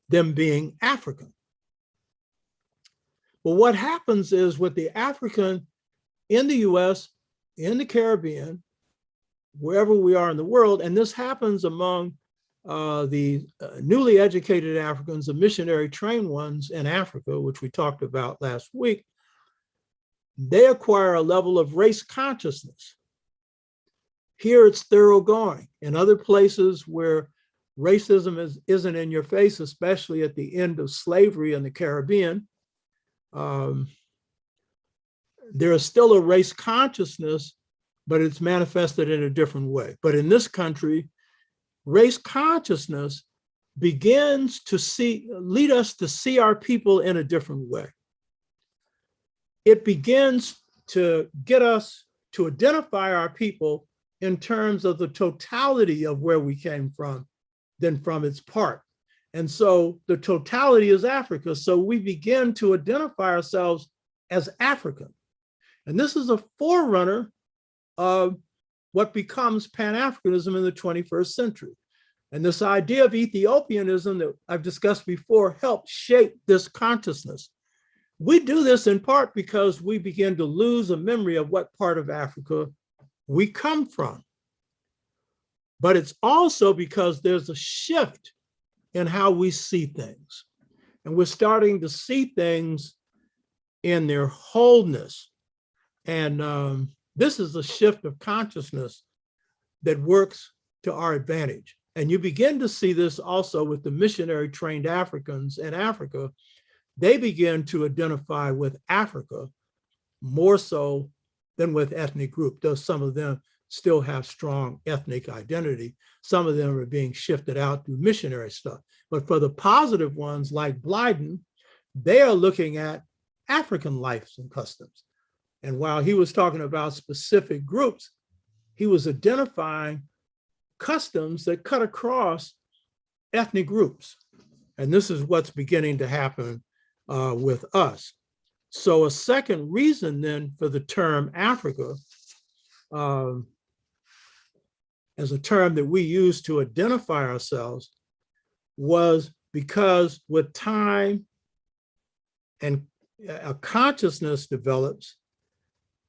them being African. But what happens is with the African in the US, in the Caribbean, wherever we are in the world, and this happens among the newly educated Africans, the missionary trained ones in Africa, which we talked about last week, they acquire a level of race consciousness. Here it's thoroughgoing. In other places where racism isn't in your face, especially at the end of slavery in the Caribbean, there is still a race consciousness, but it's manifested in a different way. But in this country, race consciousness begins to lead us to see our people in a different way. It begins to get us to identify our people in terms of the totality of where we came from than from its part. And so the totality is Africa. So we begin to identify ourselves as African. And this is a forerunner of what becomes Pan-Africanism in the 21st century. And this idea of Ethiopianism that I've discussed before helped shape this consciousness. We do this in part because we begin to lose a memory of what part of Africa we come from. But it's also because there's a shift in how we see things. And we're starting to see things in their wholeness. And this is a shift of consciousness that works to our advantage. And you begin to see this also with the missionary trained Africans in Africa. They begin to identify with Africa more so than with ethnic group, though some of them still have strong ethnic identity. Some of them are being shifted out through missionary stuff. But for the positive ones like Blyden, they are looking at African lives and customs. And while he was talking about specific groups, he was identifying customs that cut across ethnic groups. And this is what's beginning to happen with us. So a second reason then for the term Africa as a term that we use to identify ourselves was because with time and a consciousness develops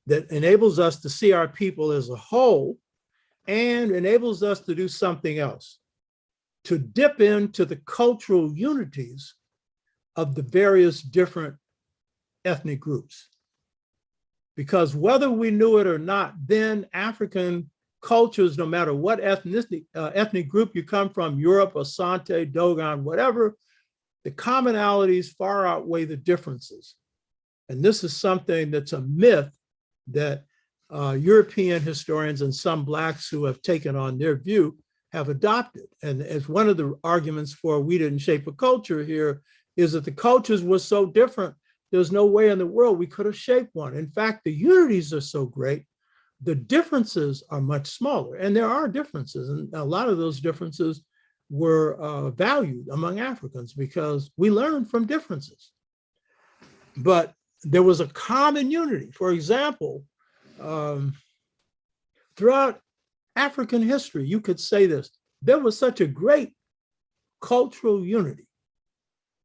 that enables us to see our people as a whole and enables us to do something else, to dip into the cultural unities of the various different ethnic groups. Because whether we knew it or not, then African cultures, no matter what ethnic group you come from, Europe, Asante, Dogon, whatever, the commonalities far outweigh the differences. And this is something that's a myth that European historians and some Blacks who have taken on their view have adopted. And as one of the arguments for we didn't shape a culture here is that the cultures were so different, there's no way in the world we could have shaped one. In fact, the unities are so great, the differences are much smaller. And there are differences, and a lot of those differences were valued among Africans because we learn from differences. But there was a common unity. For example, throughout African history, you could say this, there was such a great cultural unity.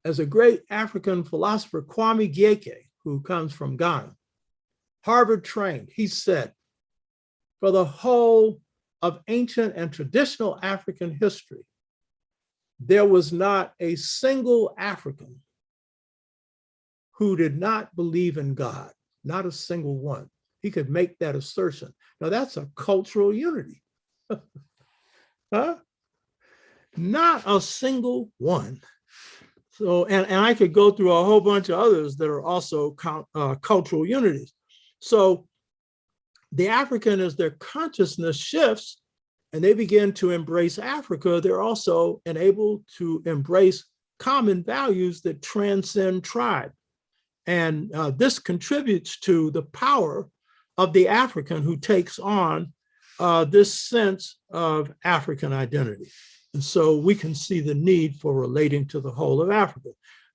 As a great African philosopher, Kwame Gyeke, who comes from Ghana, Harvard trained, he said, for the whole of ancient and traditional African history, there was not a single African who did not believe in God, not a single one. He could make that assertion. Now that's a cultural unity. Huh? Not a single one. So, and I could go through a whole bunch of others that are also cultural unities. So the African, as their consciousness shifts and they begin to embrace Africa, they're also enabled to embrace common values that transcend tribe. And this contributes to the power of the African who takes on this sense of African identity. And so we can see the need for relating to the whole of Africa.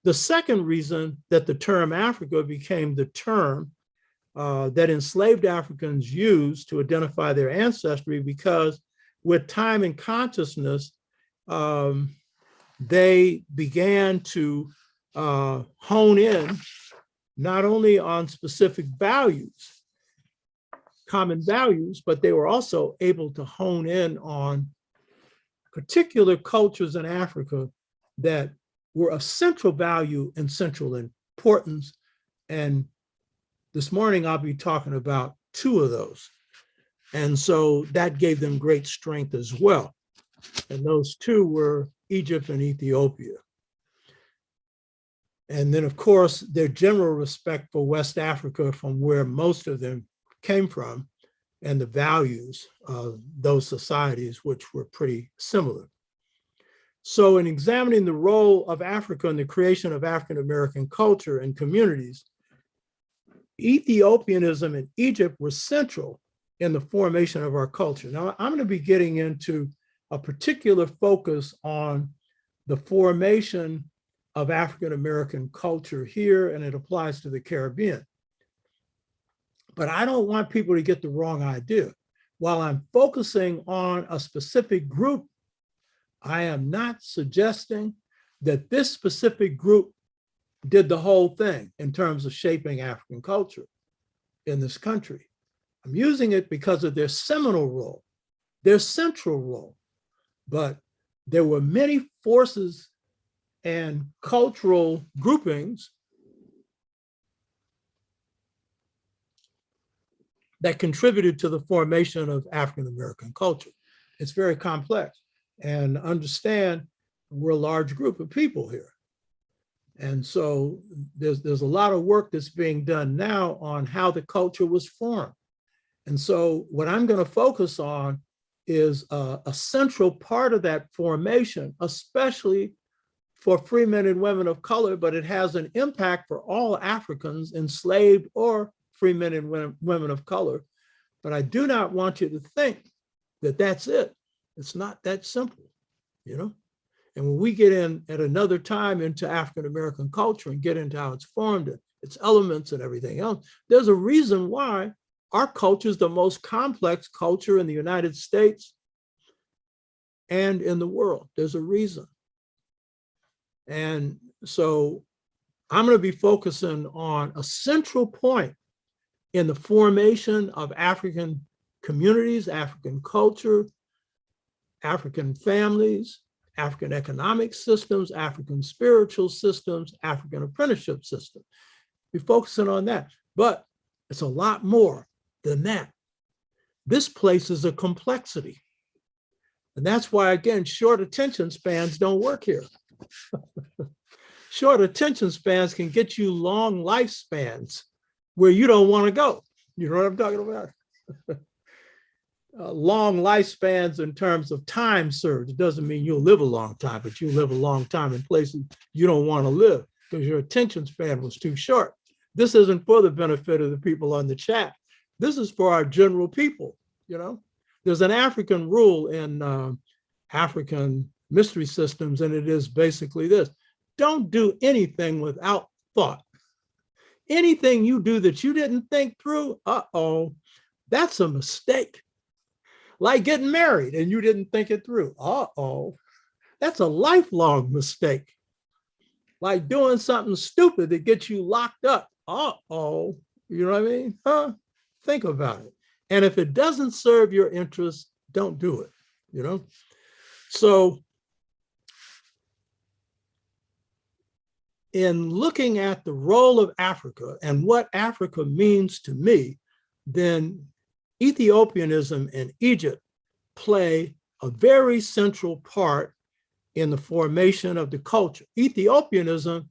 The second reason that the term Africa became the term that enslaved Africans used to identify their ancestry, because with time and consciousness, they began to hone in not only on specific values, common values, but they were also able to hone in on particular cultures in Africa that were of central value and central importance. And this morning, I'll be talking about two of those. And so that gave them great strength as well. And those two were Egypt and Ethiopia. And then, of course, their general respect for West Africa, from where most of them came from, and the values of those societies, which were pretty similar. So in examining the role of Africa in the creation of African-American culture and communities, Ethiopianism and Egypt were central in the formation of our culture. Now, I'm going to be getting into a particular focus on the formation of African-American culture here, and it applies to the Caribbean. But I don't want people to get the wrong idea. While I'm focusing on a specific group, I am not suggesting that this specific group did the whole thing in terms of shaping African culture in this country. I'm using it because of their seminal role, their central role. But there were many forces and cultural groupings that contributed to the formation of African-American culture. It's very complex. And understand, we're a large group of people here. And so there's a lot of work that's being done now on how the culture was formed. And so what I'm going to focus on is a central part of that formation, especially for free men and women of color, but it has an impact for all Africans, enslaved or free men and women of color. But I do not want you to think that that's it. It's not that simple, you know? And when we get in at another time into African-American culture and get into how it's formed, and its elements and everything else, there's a reason why our culture is the most complex culture in the United States and in the world. There's a reason. And so I'm going to be focusing on a central point in the formation of African communities, African culture, African families, African economic systems, African spiritual systems, African apprenticeship system. We're focusing on that, but it's a lot more than that. This places a complexity. And that's why, again, short attention spans don't work here. Short attention spans can get you long lifespans where you don't want to go. You know what I'm talking about? Long lifespans in terms of time served. It doesn't mean you'll live a long time, but you live a long time in places you don't want to live because your attention span was too short. This isn't for the benefit of the people on the chat. This is for our general people, you know? There's an African rule in African mystery systems, and it is basically this: don't do anything without thought. Anything you do that you didn't think through, that's a mistake. Like getting married and you didn't think it through, that's a lifelong mistake. Like doing something stupid that gets you locked up, you know what I mean? Think about it. And if it doesn't serve your interests, don't do it, you know? So in looking at the role of Africa and what Africa means to me, then Ethiopianism and Egypt play a very central part in the formation of the culture. Ethiopianism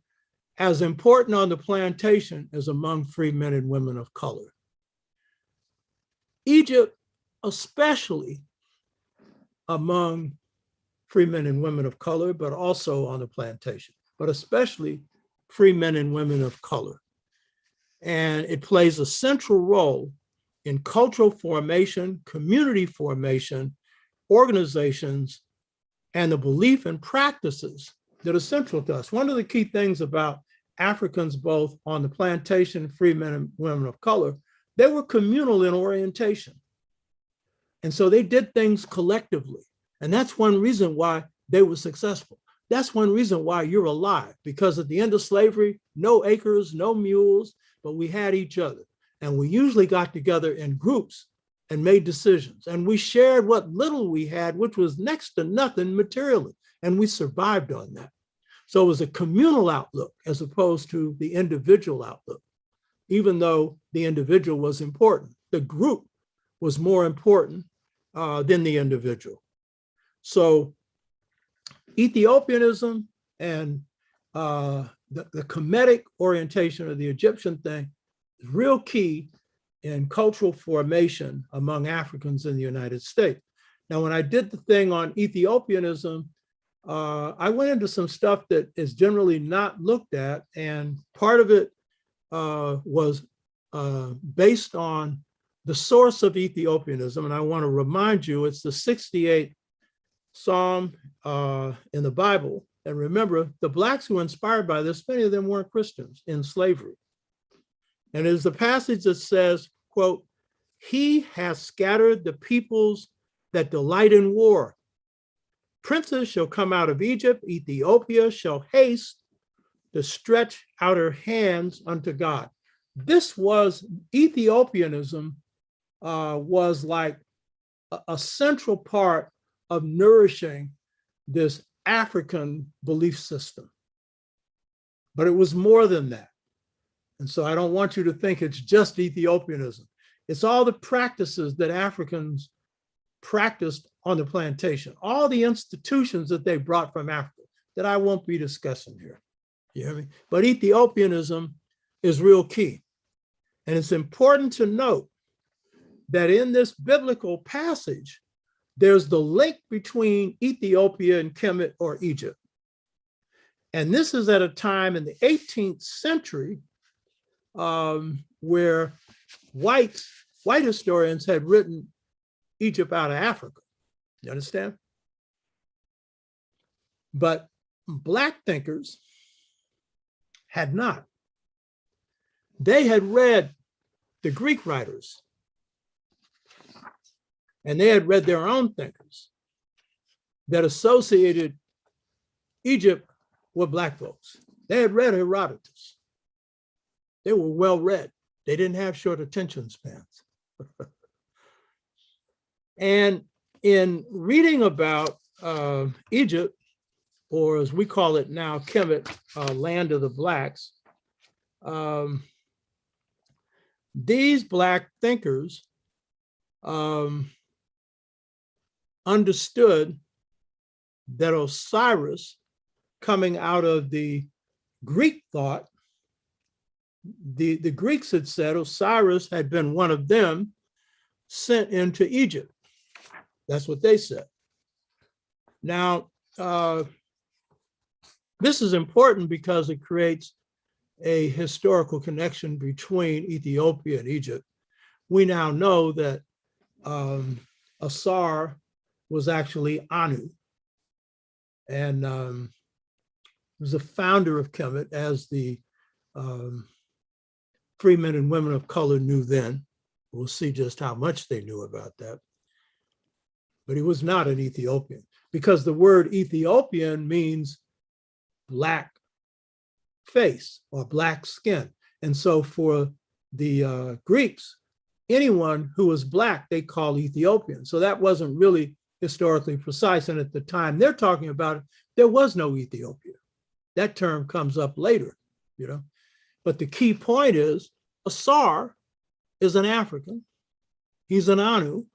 as important on the plantation as among free men and women of color. Egypt, especially among free men and women of color, but also on the plantation, but especially free men and women of color. And it plays a central role in cultural formation, community formation, organizations, and the belief and practices that are central to us. One of the key things about Africans, both on the plantation, free men and women of color, they were communal in orientation. And so they did things collectively. And that's one reason why they were successful. That's one reason why you're alive, because at the end of slavery, no acres, no mules, but we had each other. And we usually got together in groups and made decisions. And we shared what little we had, which was next to nothing materially. And we survived on that. So it was a communal outlook as opposed to the individual outlook. Even though the individual was important, the group was more important than the individual. So Ethiopianism and the Kemetic orientation of the Egyptian thing is real key in cultural formation among Africans in the United States. Now, when I did the thing on Ethiopianism, I went into some stuff that is generally not looked at, and part of it was based on the source of Ethiopianism. And I want to remind you, it's the 68th Psalm in the Bible. And remember, the Blacks who were inspired by this, many of them weren't Christians in slavery. And it is the passage that says, quote, "He has scattered the peoples that delight in war. Princes shall come out of Egypt, Ethiopia shall haste to stretch out her hands unto God." This was, Ethiopianism was like a central part of nourishing this African belief system. But it was more than that. And so I don't want you to think it's just Ethiopianism. It's all the practices that Africans practiced on the plantation, all the institutions that they brought from Africa that I won't be discussing here. You hear me? But Ethiopianism is real key. And it's important to note that in this biblical passage, there's the link between Ethiopia and Kemet or Egypt. And this is at a time in the 18th century where white historians had written Egypt out of Africa. You understand? But Black thinkers had not. They had read the Greek writers, and they had read their own thinkers that associated Egypt with Black folks. They had read Herodotus. They were well read. They didn't have short attention spans. And in reading about Egypt, or as we call it now, Kemet, land of the Blacks, these Black thinkers understood that Osiris, coming out of the Greek thought, the Greeks had said Osiris had been one of them sent into Egypt. That's what they said. Now, this is important because it creates a historical connection between Ethiopia and Egypt. We now know that Asar was actually Anu, and was the founder of Kemet, as the free men and women of color knew then. We'll see just how much they knew about that. But he was not an Ethiopian, because the word Ethiopian means Black face or Black skin. And so for the Greeks, anyone who was Black, they called Ethiopian. So that wasn't really historically precise. And at the time they're talking about it, there was no Ethiopia. That term comes up later, you know. But the key point is Asar is an African. He's an Anu,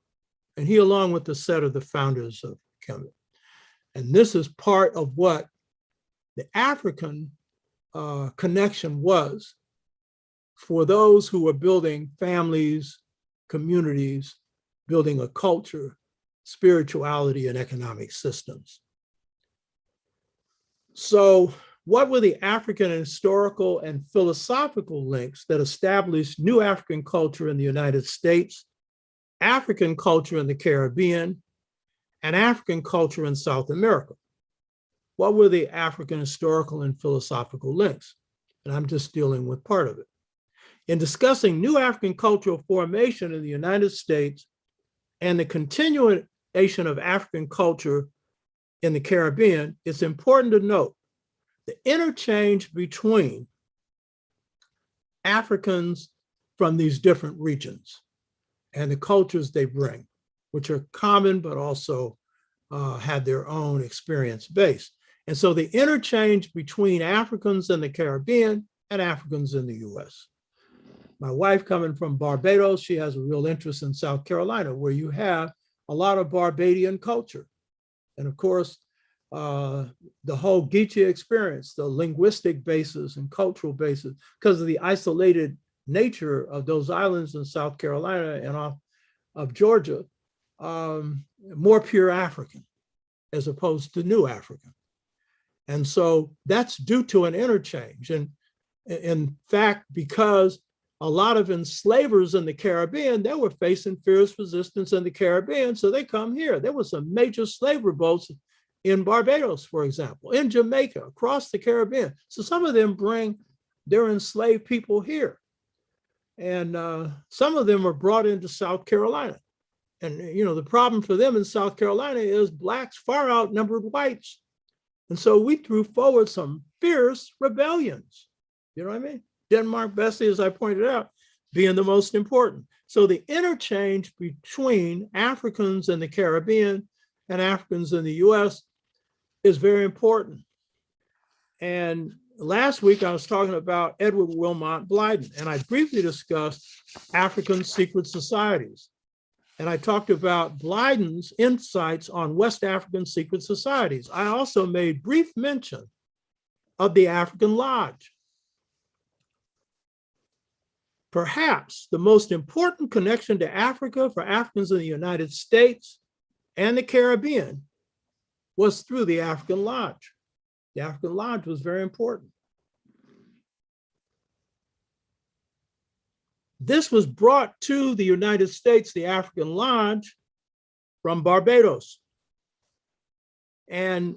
and he, along with the set of the founders of Kemet. And this is part of what the African connection was for those who were building families, communities, building a culture, spirituality, and economic systems. So what were the African historical and philosophical links that established new African culture in the United States, African culture in the Caribbean, and African culture in South America? What were the African historical and philosophical links? And I'm just dealing with part of it. In discussing new African cultural formation in the United States and the continuation of African culture in the Caribbean, it's important to note the interchange between Africans from these different regions and the cultures they bring, which are common, but also have their own experience base. And so the interchange between Africans in the Caribbean and Africans in the US. My wife coming from Barbados, she has a real interest in South Carolina, where you have a lot of Barbadian culture. And of course, the whole Geechee experience, the linguistic basis and cultural basis, because of the isolated nature of those islands in South Carolina and off of Georgia, more pure African as opposed to New African. And so that's due to an interchange. And in fact, because a lot of enslavers in the Caribbean, they were facing fierce resistance in the Caribbean, so they come here. There were some major slave revolts in Barbados, for example, in Jamaica, across the Caribbean. So some of them bring their enslaved people here. And some of them are brought into South Carolina. And, you know, the problem for them in South Carolina is Blacks far outnumbered whites. And so we threw forward some fierce rebellions. You know what I mean? Denmark Vesey, as I pointed out, being the most important. So the interchange between Africans in the Caribbean and Africans in the US is very important. And last week I was talking about Edward Wilmot Blyden, and I briefly discussed African secret societies. And I talked about Blyden's insights on West African secret societies. I also made brief mention of the African Lodge. Perhaps the most important connection to Africa for Africans in the United States and the Caribbean was through the African Lodge. The African Lodge was very important. This was brought to the United States, the African Lodge, from Barbados. And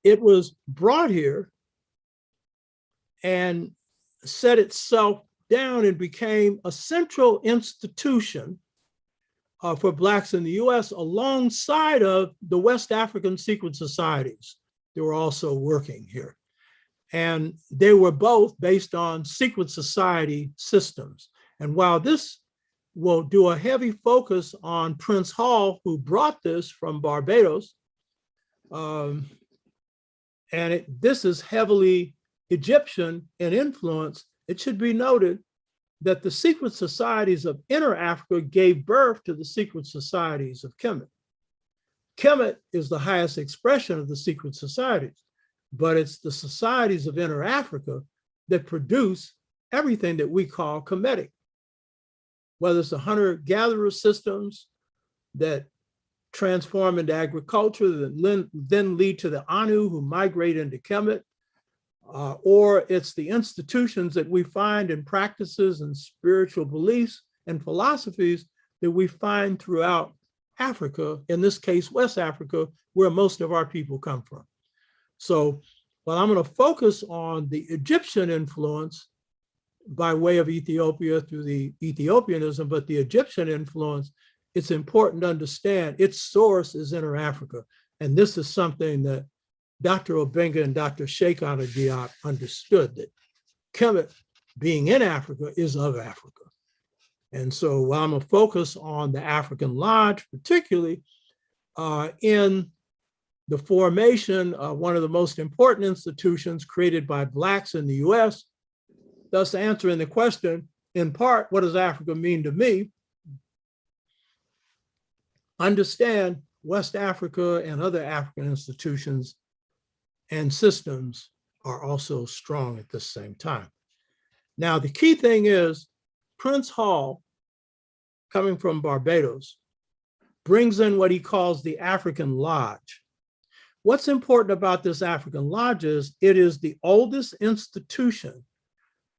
it was brought here and set itself down and became a central institution for Blacks in the US, alongside of the West African secret societies that were also working here. And they were both based on secret society systems. And while this will do a heavy focus on Prince Hall, who brought this from Barbados, this is heavily Egyptian in influence, it should be noted that the secret societies of Inner Africa gave birth to the secret societies of Kemet. Kemet is the highest expression of the secret societies, but it's the societies of Inner Africa that produce everything that we call Kemetic, whether it's the hunter-gatherer systems that transform into agriculture, that then lead to the Anu who migrate into Kemet, or it's the institutions that we find in practices and spiritual beliefs and philosophies that we find throughout Africa, in this case, West Africa, where most of our people come from. So while I'm going to focus on the Egyptian influence by way of Ethiopia through the Ethiopianism, but the Egyptian influence, it's important to understand its source is Inner Africa. And this is something that Dr. Obenga and Dr. Sheikh Anta Diop understood, that Kemet, being in Africa, is of Africa. And so while I'm going to focus on the African Lodge, particularly in the formation of one of the most important institutions created by Blacks in the US, thus answering the question, in part, what does Africa mean to me? Understand West Africa and other African institutions and systems are also strong at the same time. Now, the key thing is Prince Hall, coming from Barbados, brings in what he calls the African Lodge. What's important about this African Lodge is it is the oldest institution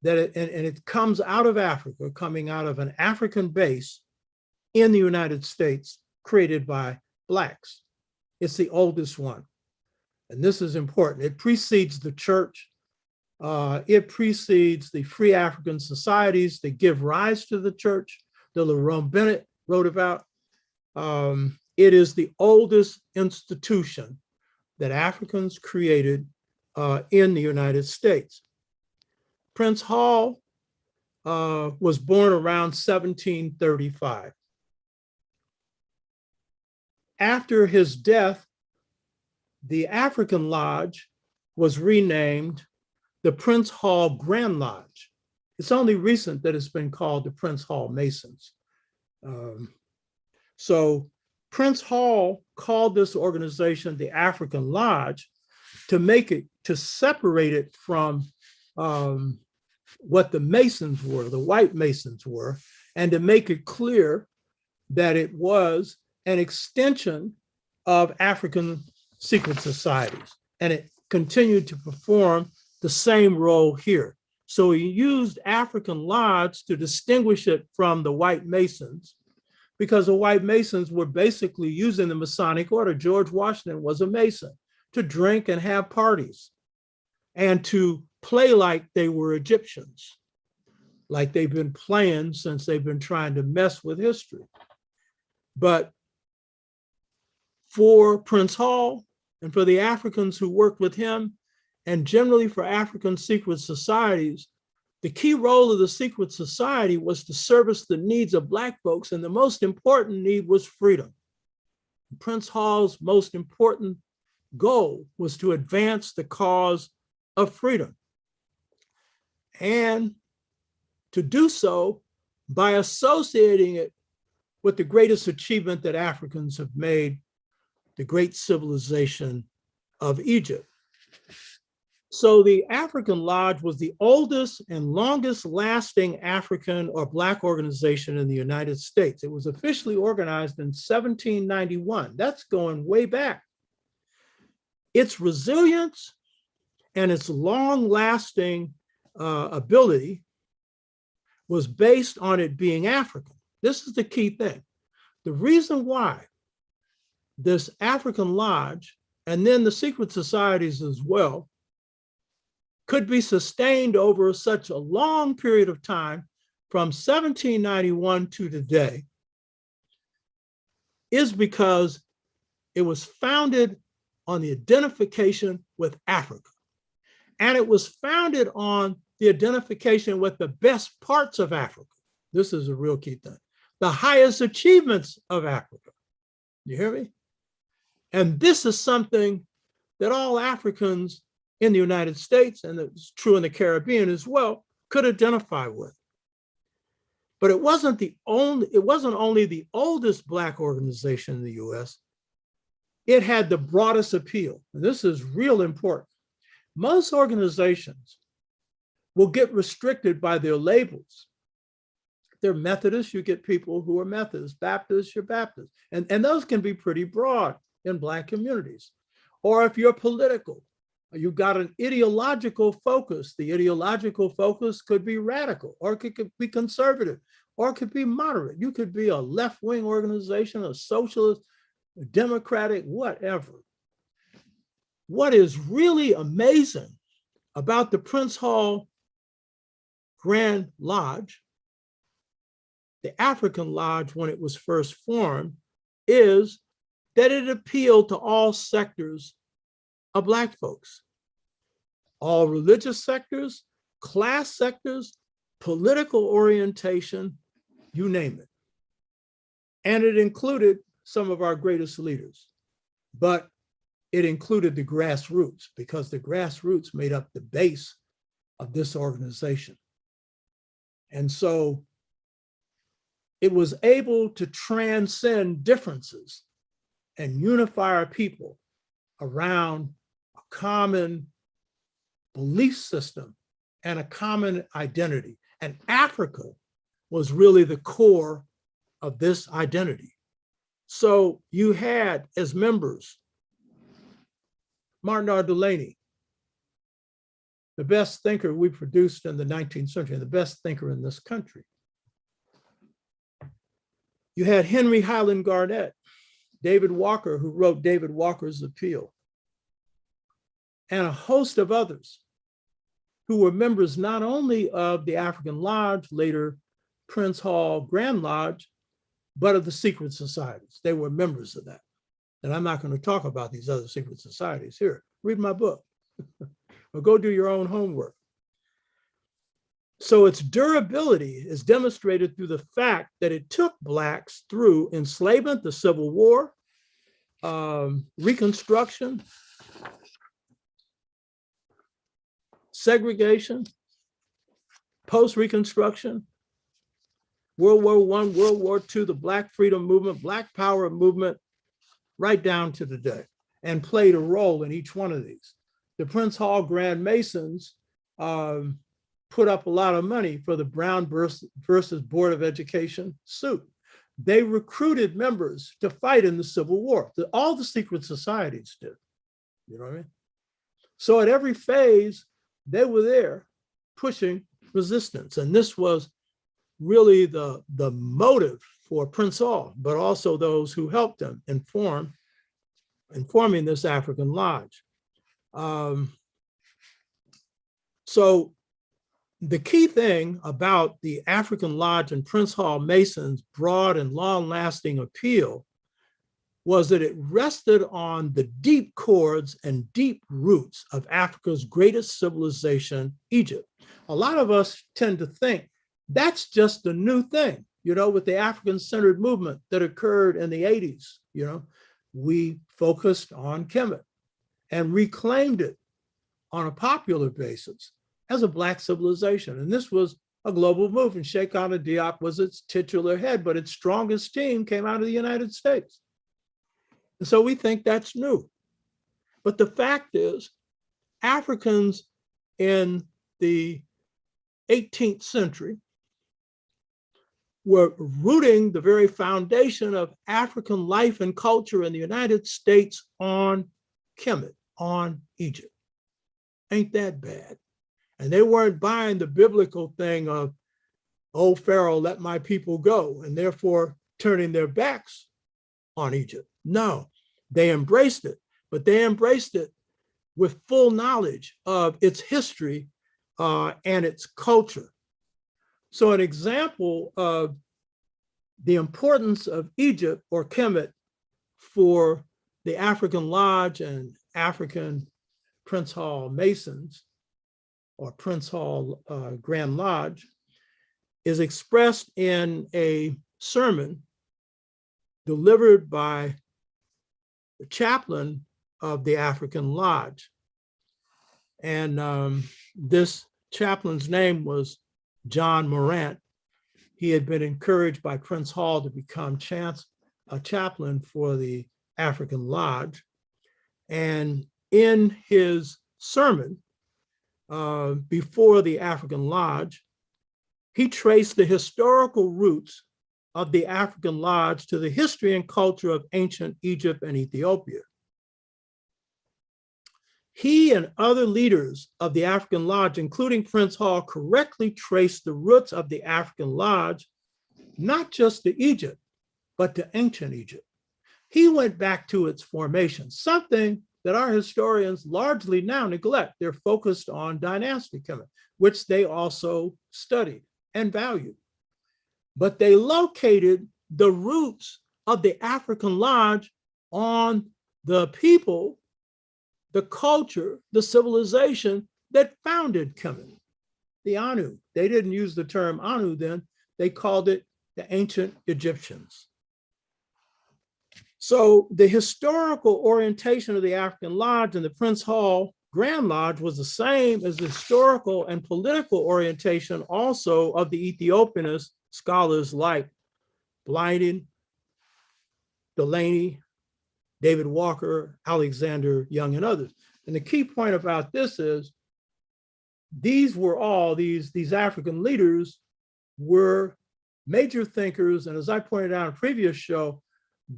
and it comes out of Africa, coming out of an African base in the United States, created by Blacks. It's the oldest one. And this is important. It precedes the church. It precedes the free African societies that give rise to the church, that Lerone Bennett wrote about. it is the oldest institution that Africans created in the United States. Prince Hall was born around 1735. After his death, the African Lodge was renamed the Prince Hall Grand Lodge. It's only recent that it's been called the Prince Hall Masons. So Prince Hall called this organization the African Lodge to separate it from what the Masons were, the white Masons were, and to make it clear that it was an extension of African secret societies. And it continued to perform the same role here. So he used African Lodge to distinguish it from the white Masons, because the white Masons were basically using the Masonic order. George Washington was a Mason, to drink and have parties and to play like they were Egyptians, like they've been playing since they've been trying to mess with history. But for Prince Hall and for the Africans who worked with him, and generally for African secret societies, the key role of the secret society was to service the needs of Black folks, and the most important need was freedom. Prince Hall's most important goal was to advance the cause of freedom, and to do so by associating it with the greatest achievement that Africans have made, the great civilization of Egypt. So the African Lodge was the oldest and longest lasting African or Black organization in the United States. It was officially organized in 1791. That's going way back. Its resilience and its long-lasting ability was based on it being African. This is the key thing. The reason why this African Lodge, and then the secret societies as well, could be sustained over such a long period of time from 1791 to today is because it was founded on the identification with Africa. And it was founded on the identification with the best parts of Africa. This is a real key thing. The highest achievements of Africa. You hear me? And this is something that all Africans in the United States, and it's true in the Caribbean as well, could identify with. But it wasn't only the oldest Black organization in the US, it had the broadest appeal. And this is real important. Most organizations will get restricted by their labels. If they're Methodists, you get people who are Methodists. Baptists, you're Baptists. And those can be pretty broad in Black communities. Or if you're political, you've got an ideological focus. The ideological focus could be radical, or it could be conservative, or it could be moderate. You could be a left-wing organization, a socialist, a democratic, whatever. What is really amazing about the Prince Hall Grand Lodge, the African Lodge when it was first formed, is that it appealed to all sectors of Black folks, all religious sectors, class sectors, political orientation, you name it. And it included some of our greatest leaders, but it included the grassroots, because the grassroots made up the base of this organization. And so it was able to transcend differences and unify our people around a common belief system and a common identity. And Africa was really the core of this identity. So you had as members Martin R. Delaney, the best thinker we produced in the 19th century, the best thinker in this country. You had Henry Highland Garnet, David Walker, who wrote David Walker's Appeal, and a host of others who were members not only of the African Lodge, later Prince Hall Grand Lodge, but of the secret societies. They were members of that. And I'm not going to talk about these other secret societies here. Read my book or go do your own homework. So its durability is demonstrated through the fact that it took Blacks through enslavement, the Civil War, Reconstruction, segregation, post-Reconstruction, World War I, World War II, the Black Freedom Movement, Black Power movement, right down to today, and played a role in each one of these. The Prince Hall Grand Masons put up a lot of money for the Brown versus Board of Education suit. They recruited members to fight in the Civil War. All the secret societies did, you know what I mean? So at every phase, they were there pushing resistance. And this was really the motive for Prince Hall, but also those who helped him in forming this African Lodge. So the key thing about the African Lodge and Prince Hall Masons' broad and long-lasting appeal was that it rested on the deep chords and deep roots of Africa's greatest civilization, Egypt. A lot of us tend to think that's just a new thing, you know, with the African-centered movement that occurred in the 80s, you know. We focused on Kemet and reclaimed it on a popular basis as a Black civilization. And this was a global movement. Sheikh Anta Diop was its titular head, but its strongest team came out of the United States. And so we think that's new. But the fact is, Africans in the 18th century were rooting the very foundation of African life and culture in the United States on Kemet, on Egypt. Ain't that bad? And they weren't buying the biblical thing of, oh, Pharaoh, let my people go, and therefore turning their backs on Egypt. No, they embraced it, but they embraced it with full knowledge of its history and its culture. So an example of the importance of Egypt or Kemet for the African Lodge and African Prince Hall Masons or Prince Hall Grand Lodge is expressed in a sermon delivered by the chaplain of the African Lodge. And this chaplain's name was John Morant. He had been encouraged by Prince Hall to become a chaplain for the African Lodge. And in his sermon before the African Lodge, he traced the historical roots of the African Lodge to the history and culture of ancient Egypt and Ethiopia. He and other leaders of the African Lodge, including Prince Hall, correctly traced the roots of the African Lodge, not just to Egypt, but to ancient Egypt. He went back to its formation, something that our historians largely now neglect. They're focused on dynastic Kemet, which they also studied and valued. But they located the roots of the African Lodge on the people, the culture, the civilization that founded Kemet, the Anu. They didn't use the term Anu then, they called it the ancient Egyptians. So the historical orientation of the African Lodge and the Prince Hall Grand Lodge was the same as the historical and political orientation also of the Ethiopianist scholars like Blyden, Delaney, David Walker, Alexander Young, and others. And the key point about this is these African leaders were major thinkers. And as I pointed out in a previous show,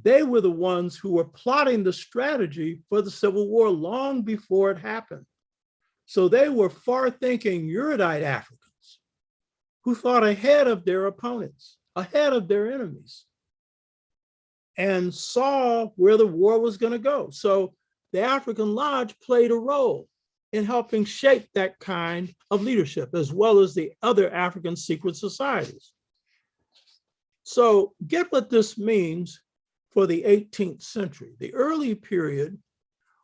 they were the ones who were plotting the strategy for the Civil War long before it happened. So they were far-thinking erudite Africans who thought ahead of their opponents, ahead of their enemies, and saw where the war was going to go. So the African Lodge played a role in helping shape that kind of leadership, as well as the other African secret societies. So get what this means for the 18th century, the early period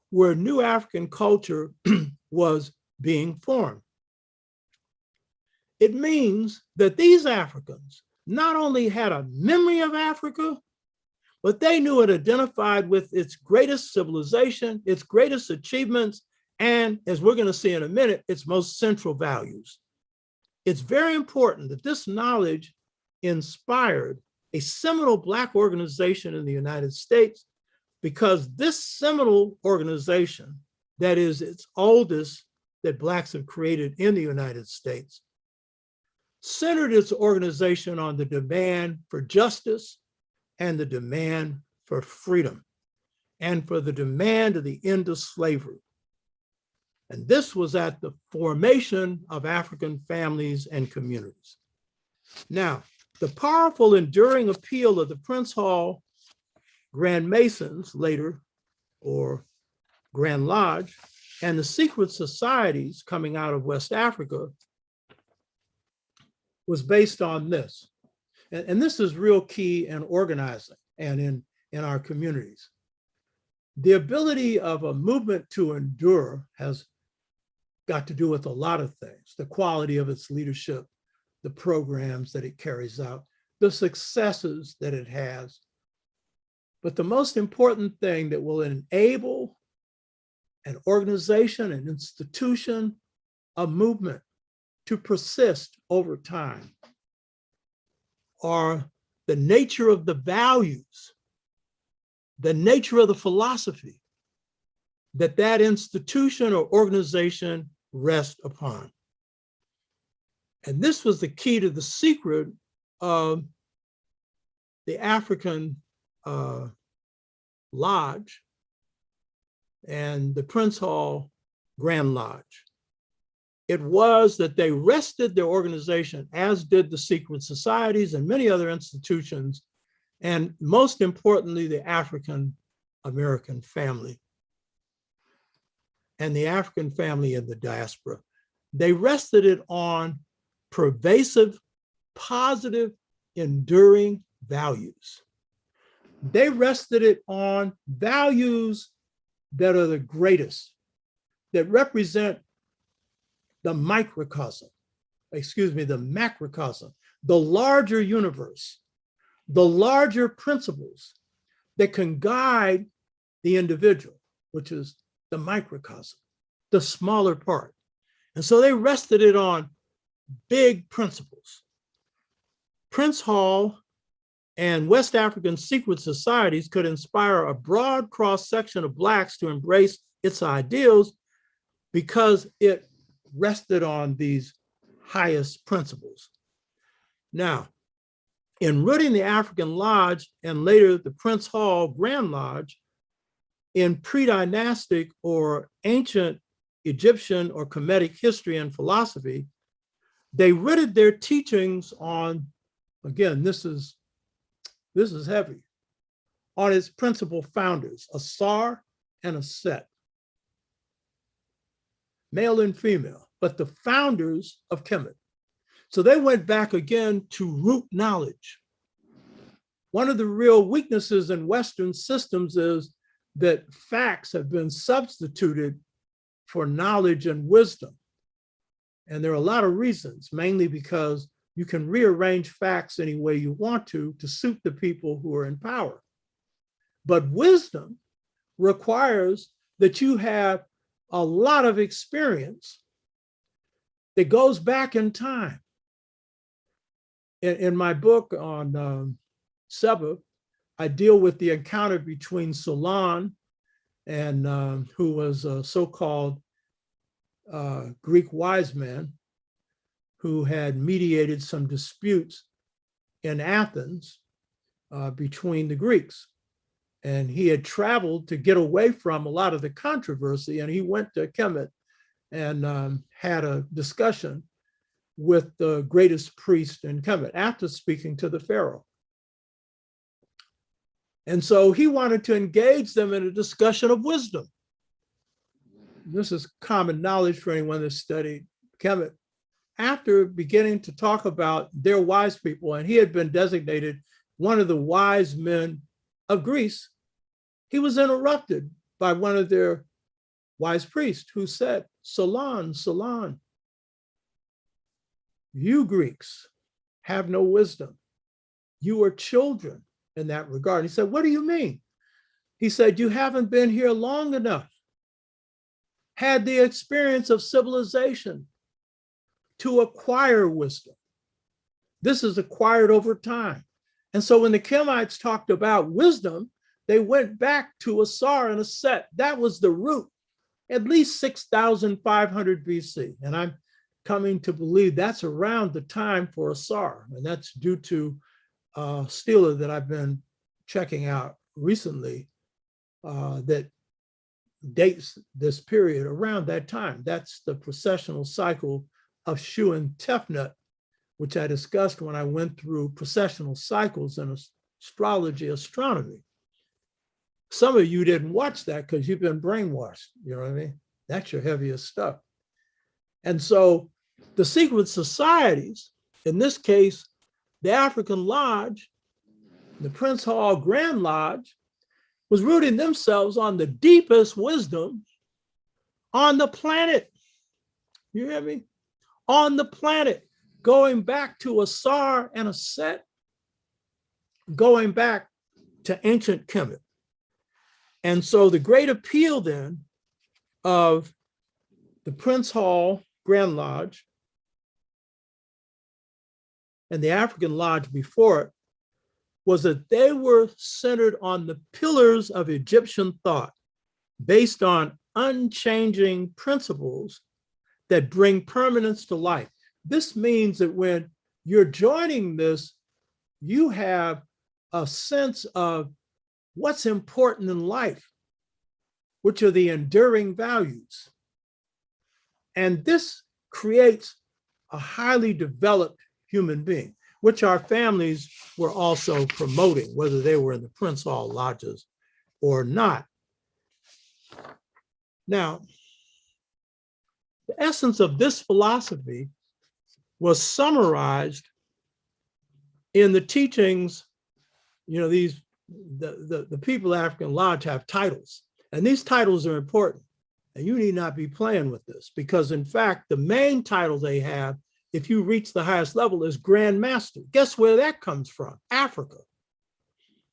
where new African culture was being formed. It means that these Africans not only had a memory of Africa, but they knew it identified with its greatest civilization, its greatest achievements, and as we're going to see in a minute, its most central values. It's very important that this knowledge inspired a seminal Black organization in the United States, because this seminal organization, that is its oldest that Blacks have created in the United States, centered its organization on the demand for justice and the demand for freedom and for the demand of the end of slavery. And this was at the formation of African families and communities. Now, the powerful, enduring appeal of the Prince Hall Grand Masons, later, or Grand Lodge, and the secret societies coming out of West Africa was based on this. And this is real key in organizing and in our communities. The ability of a movement to endure has got to do with a lot of things: the quality of its leadership, the programs that it carries out, the successes that it has. But the most important thing that will enable an organization, an institution, a movement to persist over time are the nature of the values, the nature of the philosophy that that institution or organization rests upon. And this was the key to the secret of the African Lodge and the Prince Hall Grand Lodge. It was that they rested their organization, as did the secret societies and many other institutions, and most importantly, the African American family and the African family in the diaspora. They rested it on pervasive, positive, enduring values. They rested it on values that are the greatest, that represent the microcosm, the macrocosm, the larger universe, the larger principles that can guide the individual, which is the microcosm, the smaller part. And so they rested it on big principles. Prince Hall and West African secret societies could inspire a broad cross-section of Blacks to embrace its ideals because it rested on these highest principles. Now, in rooting the African Lodge and later the Prince Hall Grand Lodge in pre-dynastic or ancient Egyptian or Kemetic history and philosophy, they rooted their teachings on, again, this is heavy, on its principal founders, a C.O.R.E and a Set, male and female, but the founders of Kemet. So they went back again to root knowledge. One of the real weaknesses in Western systems is that facts have been substituted for knowledge and wisdom. And there are a lot of reasons, mainly because you can rearrange facts any way you want to suit the people who are in power. But wisdom requires that you have a lot of experience that goes back in time. In my book on Seba, I deal with the encounter between Solon and who was a so-called Greek wise man who had mediated some disputes in Athens between the Greeks. And he had traveled to get away from a lot of the controversy, and he went to Kemet and had a discussion with the greatest priest in Kemet after speaking to the Pharaoh. And so he wanted to engage them in a discussion of wisdom. This is common knowledge for anyone that studied Kemet. After beginning to talk about their wise people, and he had been designated one of the wise men of Greece, he was interrupted by one of their wise priests who said, Solon, Solon, you Greeks have no wisdom. You are children in that regard. He said, what do you mean? He said, you haven't been here long enough, had the experience of civilization to acquire wisdom. This is acquired over time. And so when the Kemites talked about wisdom, they went back to a C.O.R.E and a Set. That was the root, at least 6,500 BC. And I'm coming to believe that's around the time for a C.O.R.E. And that's due to stela that I've been checking out recently that dates this period around that time. That's the processional cycle of Shu and Tefnut, which I discussed when I went through processional cycles in astrology, astronomy. Some of you didn't watch that because you've been brainwashed, you know what I mean? That's your heaviest stuff. And so the secret societies, in this case, the African Lodge, the Prince Hall Grand Lodge, was rooting themselves on the deepest wisdom on the planet. You hear me? On the planet, going back to a C.O.R.E and a Set, going back to ancient Kemet. And so the great appeal then of the Prince Hall Grand Lodge and the African Lodge before it was that they were centered on the pillars of Egyptian thought based on unchanging principles that bring permanence to life. This means that when you're joining this, you have a sense of what's important in life, which are the enduring values. And this creates a highly developed human being, which our families were also promoting, whether they were in the Prince Hall lodges or not. Now, the essence of this philosophy was summarized in the teachings. You know, the people at African Lodge have titles, and these titles are important. And you need not be playing with this because, in fact, the main title they have, if you reach the highest level, is Grand Master. Guess where that comes from? Africa.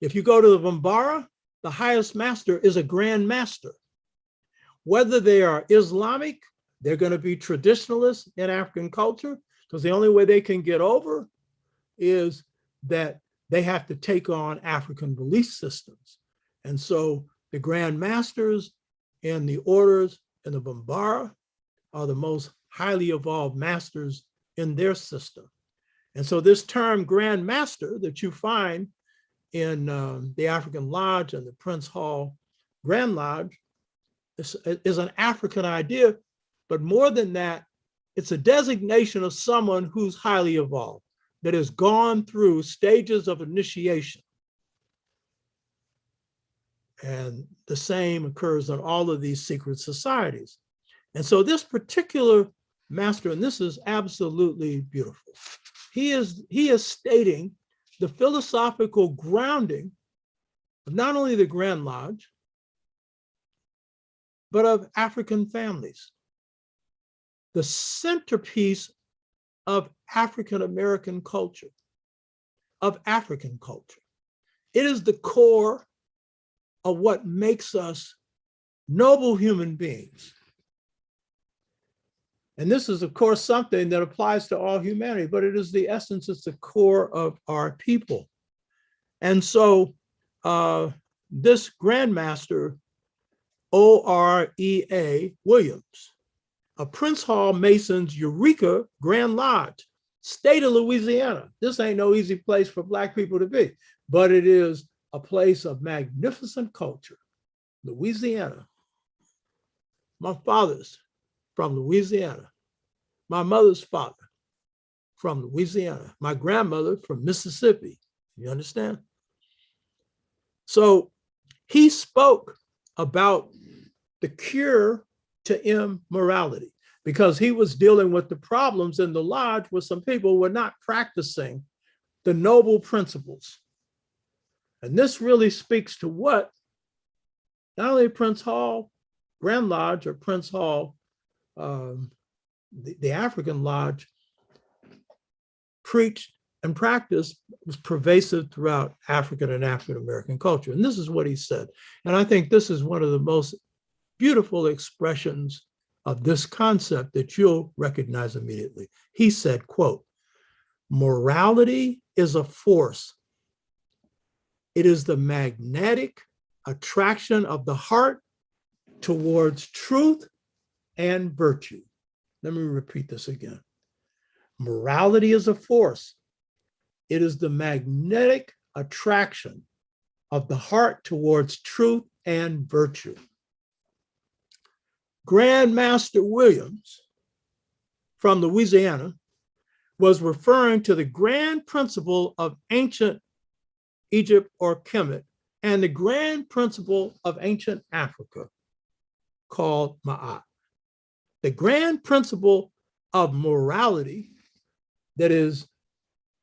If you go to the Bambara, the highest master is a Grand Master. Whether they are Islamic, they're going to be traditionalists in African culture, because the only way they can get over is that they have to take on African belief systems. And so the Grand Masters and the orders in the Bambara are the most highly evolved masters in their system. And so this term Grand Master that you find in the African Lodge and the Prince Hall Grand Lodge is an African idea, but more than that, it's a designation of someone who's highly evolved, that has gone through stages of initiation. And the same occurs in all of these secret societies. And so this particular master, and this is absolutely beautiful, he is stating the philosophical grounding of not only the Grand Lodge, but of African families. The centerpiece of African-American culture, of African culture. It is the core of what makes us noble human beings. And this is, of course, something that applies to all humanity, but it is the essence, it's the core of our people. And so this Grandmaster, O.R.E.A. Williams, a Prince Hall Mason's Eureka Grand Lodge, state of Louisiana. This ain't no easy place for Black people to be, but it is a place of magnificent culture. Louisiana. My father's from Louisiana. My mother's father from Louisiana. My grandmother from Mississippi. You understand? So he spoke about the cure to immorality, because he was dealing with the problems in the lodge where some people were not practicing the noble principles And this really speaks to what not only Prince Hall, Grand Lodge, or Prince Hall, the African Lodge, preached and practiced, was pervasive throughout African and African American culture. And this is what he said. And I think this is one of the most beautiful expressions of this concept that you'll recognize immediately. He said, quote, "Morality is a force. It is the magnetic attraction of the heart towards truth and virtue." Let me repeat this again. Morality is a force. It is the magnetic attraction of the heart towards truth and virtue. Grand Master Williams from Louisiana was referring to the grand principle of ancient Egypt or Kemet and the grand principle of ancient Africa called Ma'at. The grand principle of morality that is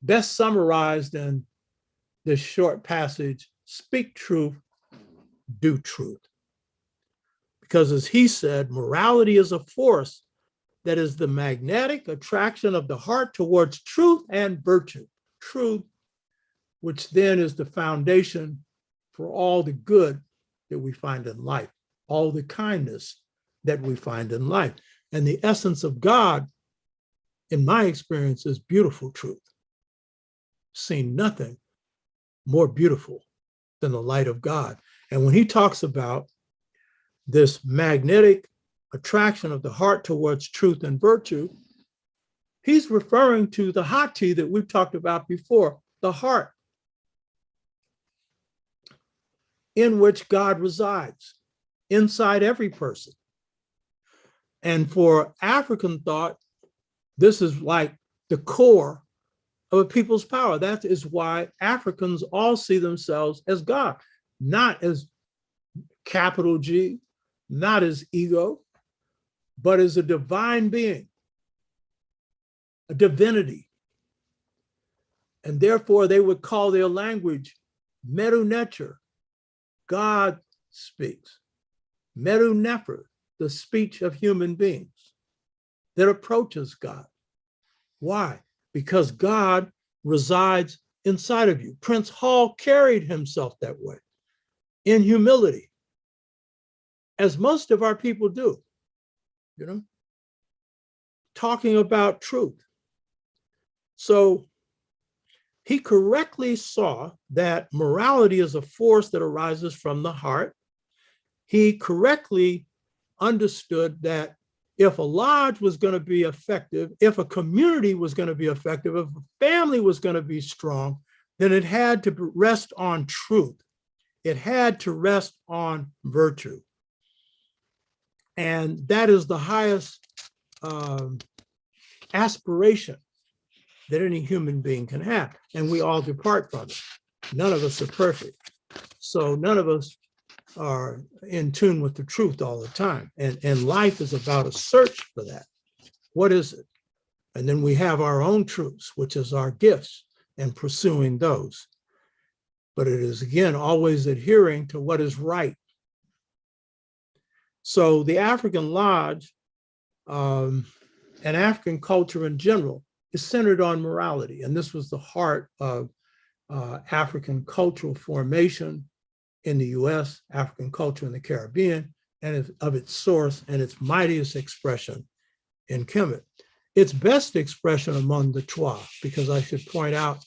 best summarized in this short passage, speak truth, do truth. Because as he said, morality is a force that is the magnetic attraction of the heart towards truth and virtue. Truth, which then is the foundation for all the good that we find in life, all the kindness that we find in life. And the essence of God, in my experience, is beautiful truth. Seen nothing more beautiful than the light of God. And when he talks about this magnetic attraction of the heart towards truth and virtue, he's referring to the hati that we've talked about before, the heart in which God resides inside every person. And for African thought, this is like the core of a people's power. That is why Africans all see themselves as God, not as capital G, not as ego, but as a divine being, a divinity. And therefore they would call their language Meru Necher, God speaks. Meru Nefer, the speech of human beings that approaches God. Why? Because God resides inside of you. Prince Hall carried himself that way, in humility, as most of our people do, talking about truth. So he correctly saw that morality is a force that arises from the heart. He correctly understood that if a lodge was going to be effective, if a community was going to be effective, if a family was going to be strong, then it had to rest on truth. It had to rest on virtue. And that is the highest aspiration that any human being can have. And we all depart from it. None of us are perfect. So none of us are in tune with the truth all the time. And life is about a search for that. What is it? And then we have our own truths, which is our gifts, and pursuing those. But it is, again, always adhering to what is right. So the African Lodge and African culture in general is centered on morality. And this was the heart of African cultural formation in the US, African culture in the Caribbean, and of its source and its mightiest expression in Kemet. Its best expression among the Twa, because I should point out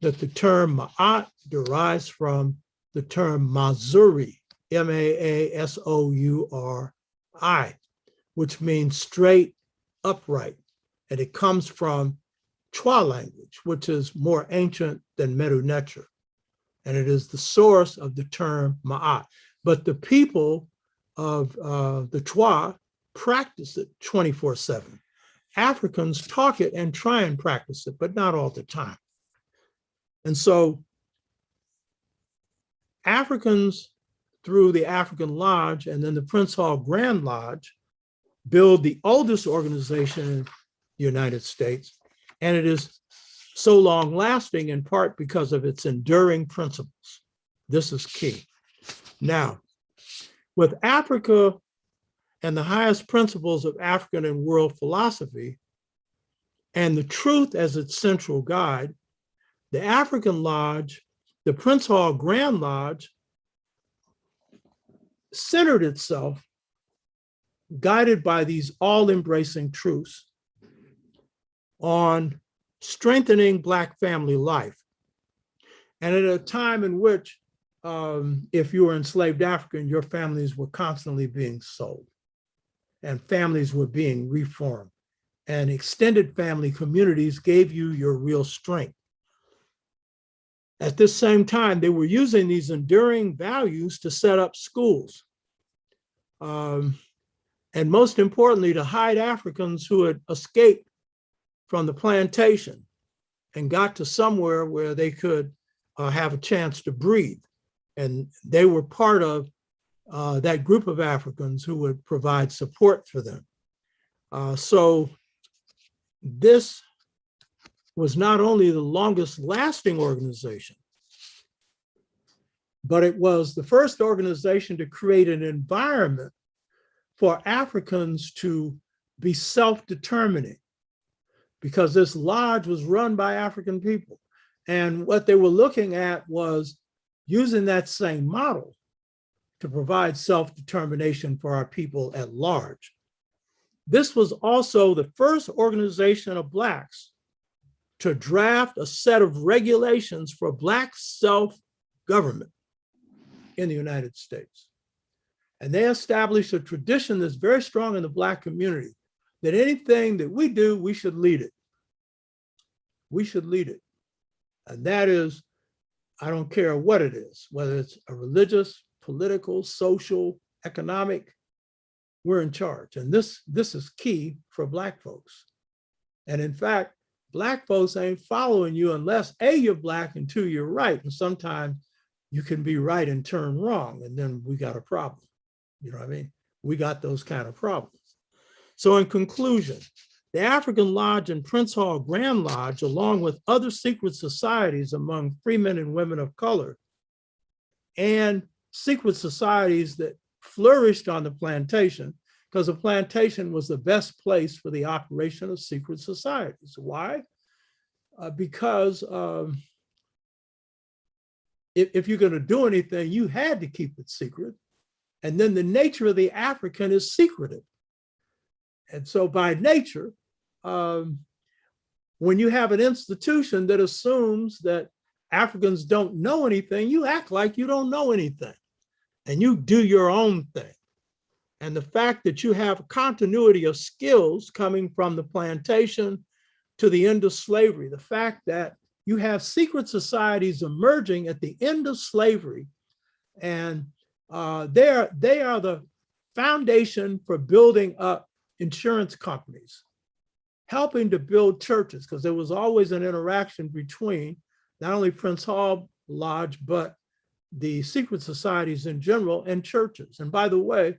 that the term Ma'at derives from the term Mazuri, M-A-A-S-O-U-R-I, which means straight, upright. And it comes from Twa language, which is more ancient than Meru Necher. And it is the source of the term Ma'at. But the people of the Twa practice it 24/7. Africans talk it and try and practice it, but not all the time. And so Africans, through the African Lodge and then the Prince Hall Grand Lodge, build the oldest organization in the United States. And it is so long lasting in part because of its enduring principles. This is key. Now, with Africa and the highest principles of African and world philosophy, and the truth as its central guide, the African Lodge, the Prince Hall Grand Lodge, centered itself, guided by these all-embracing truths, on strengthening Black family life. And at a time in which, if you were enslaved African, your families were constantly being sold and families were being reformed. And extended family communities gave you your real strength. At this same time, they were using these enduring values to set up schools. And most importantly, to hide Africans who had escaped from the plantation and got to somewhere where they could have a chance to breathe. And they were part of that group of Africans who would provide support for them. So this was not only the longest lasting organization, but it was the first organization to create an environment for Africans to be self-determining, because this lodge was run by African people. And what they were looking at was using that same model to provide self-determination for our people at large. This was also the first organization of Blacks to draft a set of regulations for Black self-government in the United States. And they established a tradition that's very strong in the Black community, that anything that we do, we should lead it. We should lead it. And that is, I don't care what it is, whether it's a religious, political, social, economic, we're in charge. And this is key for Black folks. And in fact, Black folks ain't following you unless A, you're Black, and two, you're right. And sometimes you can be right and turn wrong, and then we got a problem. You know what I mean? We got those kind of problems. So in conclusion, the African Lodge and Prince Hall Grand Lodge, along with other secret societies among free men and women of color, and secret societies that flourished on the plantation, because the plantation was the best place for the operation of secret societies. Why? Because if you're going to do anything, you had to keep it secret. And then the nature of the African is secretive. And so by nature, when you have an institution that assumes that Africans don't know anything, you act like you don't know anything and you do your own thing. And the fact that you have a continuity of skills coming from the plantation to the end of slavery, the fact that you have secret societies emerging at the end of slavery, and they are the foundation for building up insurance companies, helping to build churches, because there was always an interaction between not only Prince Hall Lodge, but the secret societies in general and churches. And by the way,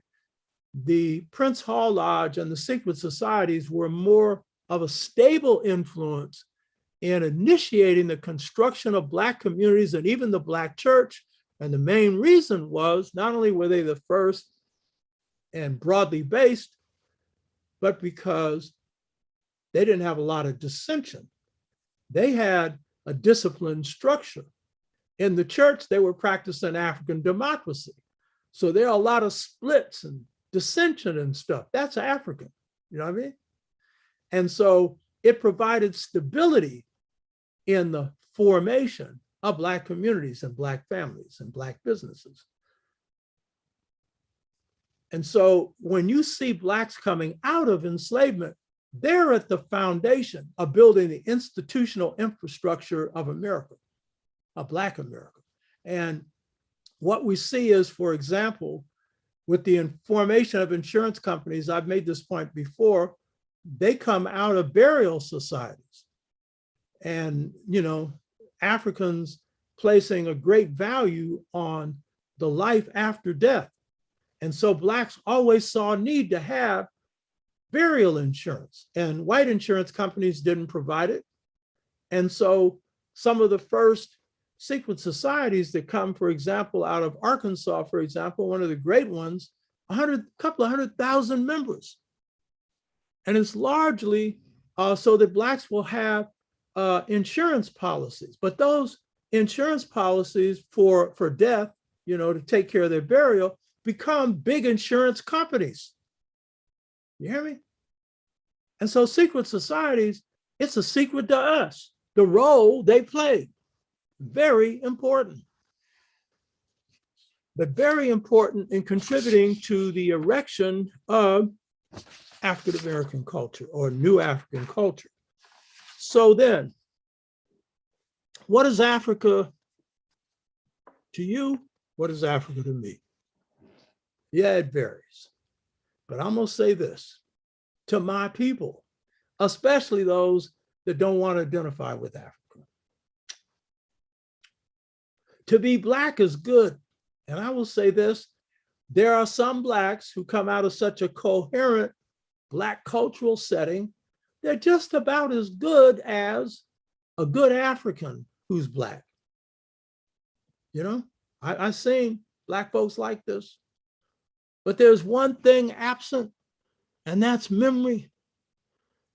the Prince Hall Lodge and the secret societies were more of a stable influence in initiating the construction of Black communities and even the Black church. And the main reason was not only were they the first and broadly based, but because they didn't have a lot of dissension. They had a disciplined structure. In the church, they were practicing African democracy. So there are a lot of splits and dissension and stuff. That's African, you know what I mean? And so it provided stability in the formation of Black communities and Black families and Black businesses. And so when you see Blacks coming out of enslavement, they're at the foundation of building the institutional infrastructure of America, of Black America. And what we see is, for example, with the formation of insurance companies, I've made this point before, they come out of burial societies. And, you know, Africans placing a great value on the life after death. And so Blacks always saw a need to have burial insurance, and white insurance companies didn't provide it. And so some of the first secret societies that come, for example, out of Arkansas, for example, one of the great ones, couple of 100,000 members. And it's largely so that Blacks will have insurance policies, but those insurance policies for death, to take care of their burial, become big insurance companies. You hear me? And so secret societies, it's a secret to us, the role they play. Very important. But very important in contributing to the erection of African American culture or new African culture. So then, what is Africa to you? What is Africa to me? Yeah, it varies. But I'm going to say this to my people, especially those that don't want to identify with Africa. To be Black is good. And I will say this, there are some Blacks who come out of such a coherent Black cultural setting, they're just about as good as a good African who's Black. I've seen Black folks like this, but there's one thing absent, and that's memory.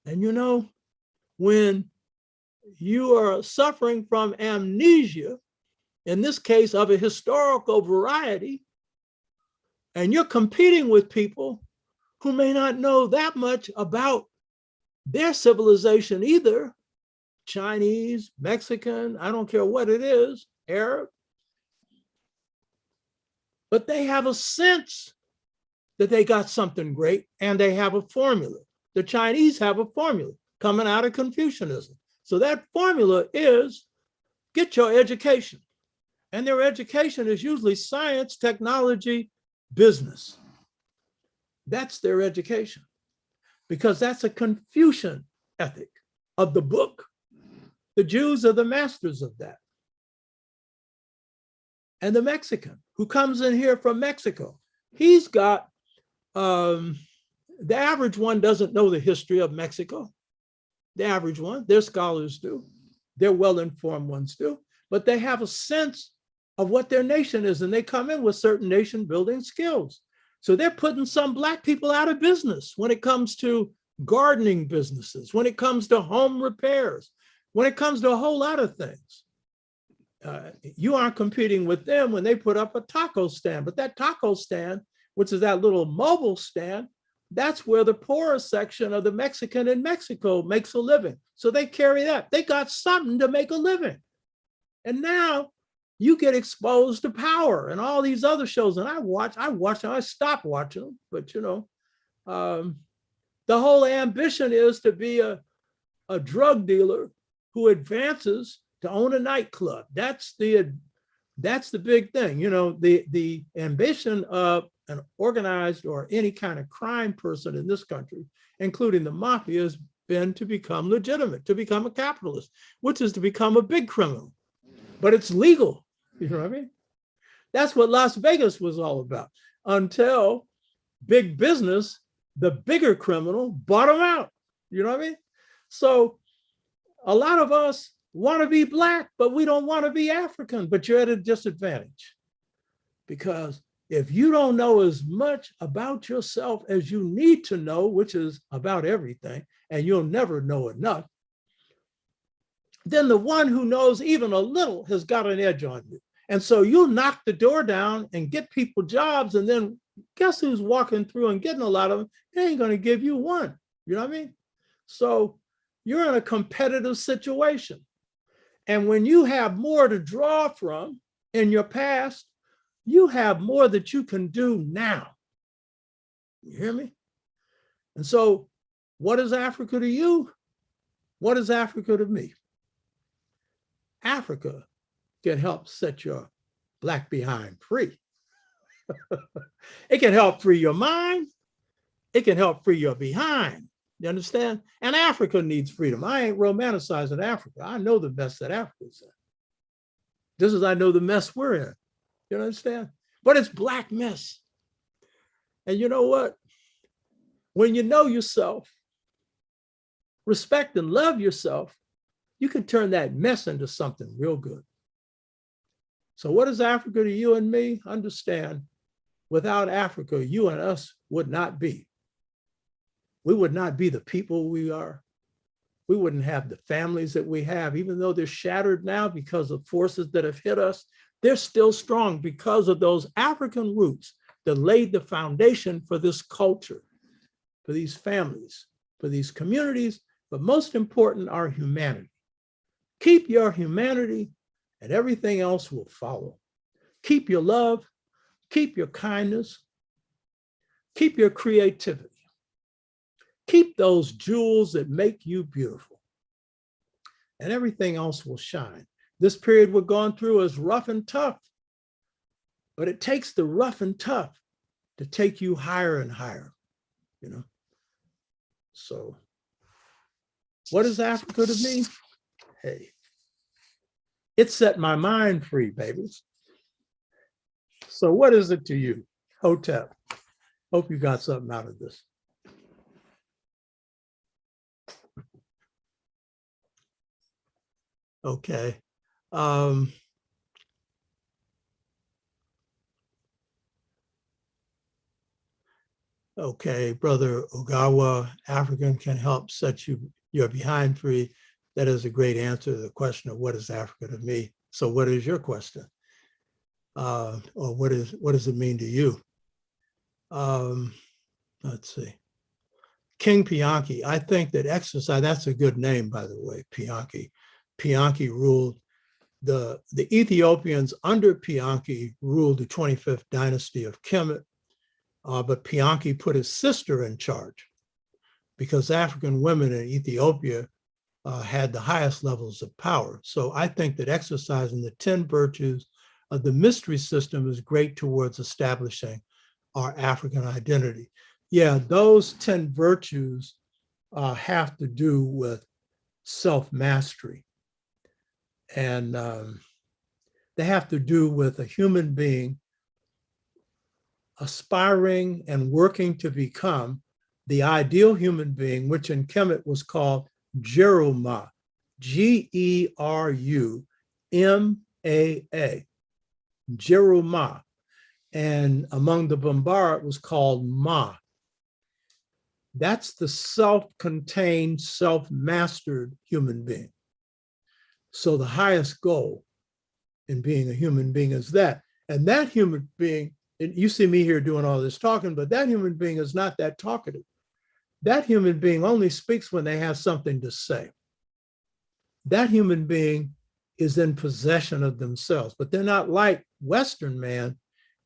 And when you are suffering from amnesia, in this case of a historical variety, and you're competing with people who may not know that much about their civilization either, Chinese, Mexican, I don't care what it is, Arab, but they have a sense that they got something great and they have a formula. The Chinese have a formula coming out of Confucianism. So that formula is get your education. And their education is usually science, technology, business. That's their education, because that's a Confucian ethic of the book. The Jews are the masters of that. And the Mexican who comes in here from Mexico, he's got, the average one doesn't know the history of Mexico. The average one, their scholars do. Their well-informed ones do, but they have a sense of what their nation is, and they come in with certain nation building skills. So they're putting some Black people out of business when it comes to gardening businesses, when it comes to home repairs, when it comes to a whole lot of things. You aren't competing with them when they put up a taco stand, but that taco stand, which is that little mobile stand, that's where the poorer section of the Mexican in Mexico makes a living. So they carry that. They got something to make a living. And now you get exposed to Power and all these other shows. And I stopped watching them, but the whole ambition is to be a drug dealer who advances to own a nightclub. That's the big thing. The ambition of an organized or any kind of crime person in this country, including the mafia, has been to become legitimate, to become a capitalist, which is to become a big criminal. But it's legal. You know what I mean? That's what Las Vegas was all about, until big business, the bigger criminal, bought them out. You know what I mean? So a lot of us want to be Black, but we don't want to be African, but you're at a disadvantage. Because if you don't know as much about yourself as you need to know, which is about everything, and you'll never know enough, then the one who knows even a little has got an edge on you. And so you'll knock the door down and get people jobs, and then guess who's walking through and getting a lot of them? They ain't going to give you one. You know what I mean? So you're in a competitive situation. And when you have more to draw from in your past, you have more that you can do now. You hear me? And so what is Africa to you? What is Africa to me? Africa can help set your Black behind free. It can help free your mind. It can help free your behind. You understand? And Africa needs freedom. I ain't romanticizing Africa. I know the mess that Africa's in. Just as I know the mess we're in. You understand? But it's Black mess. And you know what? When you know yourself, respect and love yourself, you can turn that mess into something real good. So what is Africa to you and me? Understand, without Africa, you and us would not be. We would not be the people we are. We wouldn't have the families that we have, even though they're shattered now because of forces that have hit us. They're still strong because of those African roots that laid the foundation for this culture, for these families, for these communities, but most important, our humanity. Keep your humanity and everything else will follow. Keep your love, keep your kindness, keep your creativity. Keep those jewels that make you beautiful, and everything else will shine. This period we're going through is rough and tough, but it takes the rough and tough to take you higher and higher, you know? So what is Africa to me? Hey, it set my mind free, babies. So what is it to you? Hotep. Hope you got something out of this. Okay. Okay, Brother Ogawa, African can help set your behind free. That is a great answer to the question of what is Africa to me. So what is your question? Or what does it mean to you? Let's see. King P.A.P.O, I think that exercise, that's a good name, by the way, P.A.P.O. P.A.P.O ruled the Ethiopians under P.A.P.O ruled the 25th dynasty of Kemet. But P.A.P.O put his sister in charge because African women in Ethiopia had the highest levels of power. So I think that exercising the 10 virtues of the mystery system is great towards establishing our African identity. Yeah, those 10 virtues have to do with self-mastery. And they have to do with a human being aspiring and working to become the ideal human being, which in Kemet was called Geruma, G-E-R-U-M-A-A, Geruma. And among the Bambara, it was called Ma. That's the self-contained, self-mastered human being. So the highest goal in being a human being is that. And that human being, you see me here doing all this talking, but that human being is not that talkative. That human being only speaks when they have something to say. That human being is in possession of themselves, but they're not like Western man,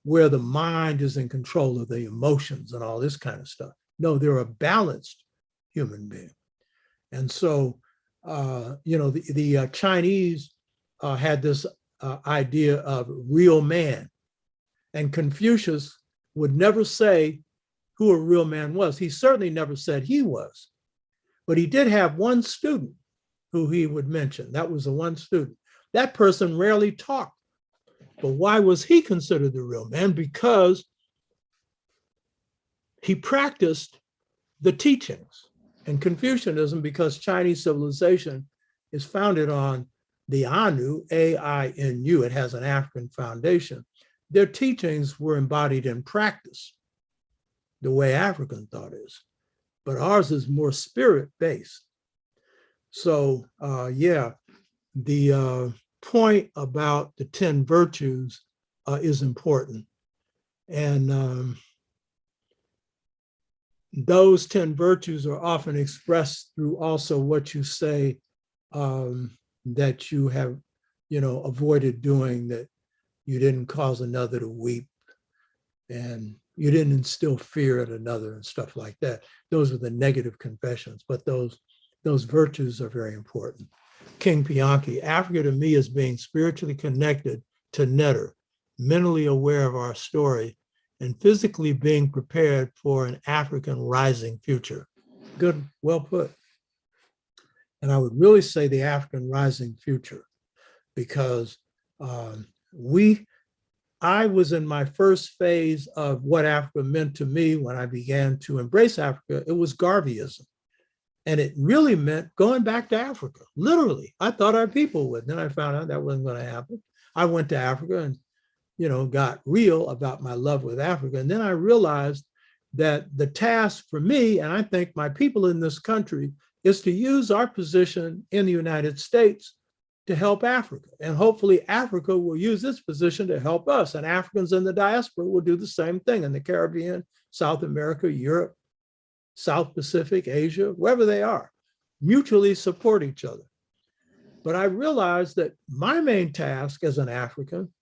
where the mind is in control of the emotions and all this kind of stuff. No, they're a balanced human being. And so, the Chinese had this idea of real man. And Confucius would never say who a real man was. He certainly never said he was. But he did have one student who he would mention. That was the one student. That person rarely talked. But why was he considered the real man? Because he practiced the teachings. And Confucianism, because Chinese civilization is founded on the Anu, A-I-N-U, it has an African foundation. Their teachings were embodied in practice, the way African thought is. But ours is more spirit-based. So, the point about the 10 virtues is important. And those 10 virtues are often expressed through also what you say that you have, avoided doing, that you didn't cause another to weep, and you didn't instill fear in another and stuff like that. Those are the negative confessions, but those virtues are very important. King P.A.P.O, Africa to me is being spiritually connected to Netter, mentally aware of our story, and physically being prepared for an African rising future. Good, well put. And I would really say the African rising future, because I was in my first phase of what Africa meant to me when I began to embrace Africa. It was Garveyism. And it really meant going back to Africa, literally. I thought our people would. Then I found out that wasn't going to happen. I went to Africa and, got real about my love with Africa. And then I realized that the task for me, and I think my people in this country, is to use our position in the United States to help Africa. And hopefully Africa will use its position to help us. And Africans in the diaspora will do the same thing in the Caribbean, South America, Europe, South Pacific, Asia, wherever they are, mutually support each other. But I realized that my main task as an African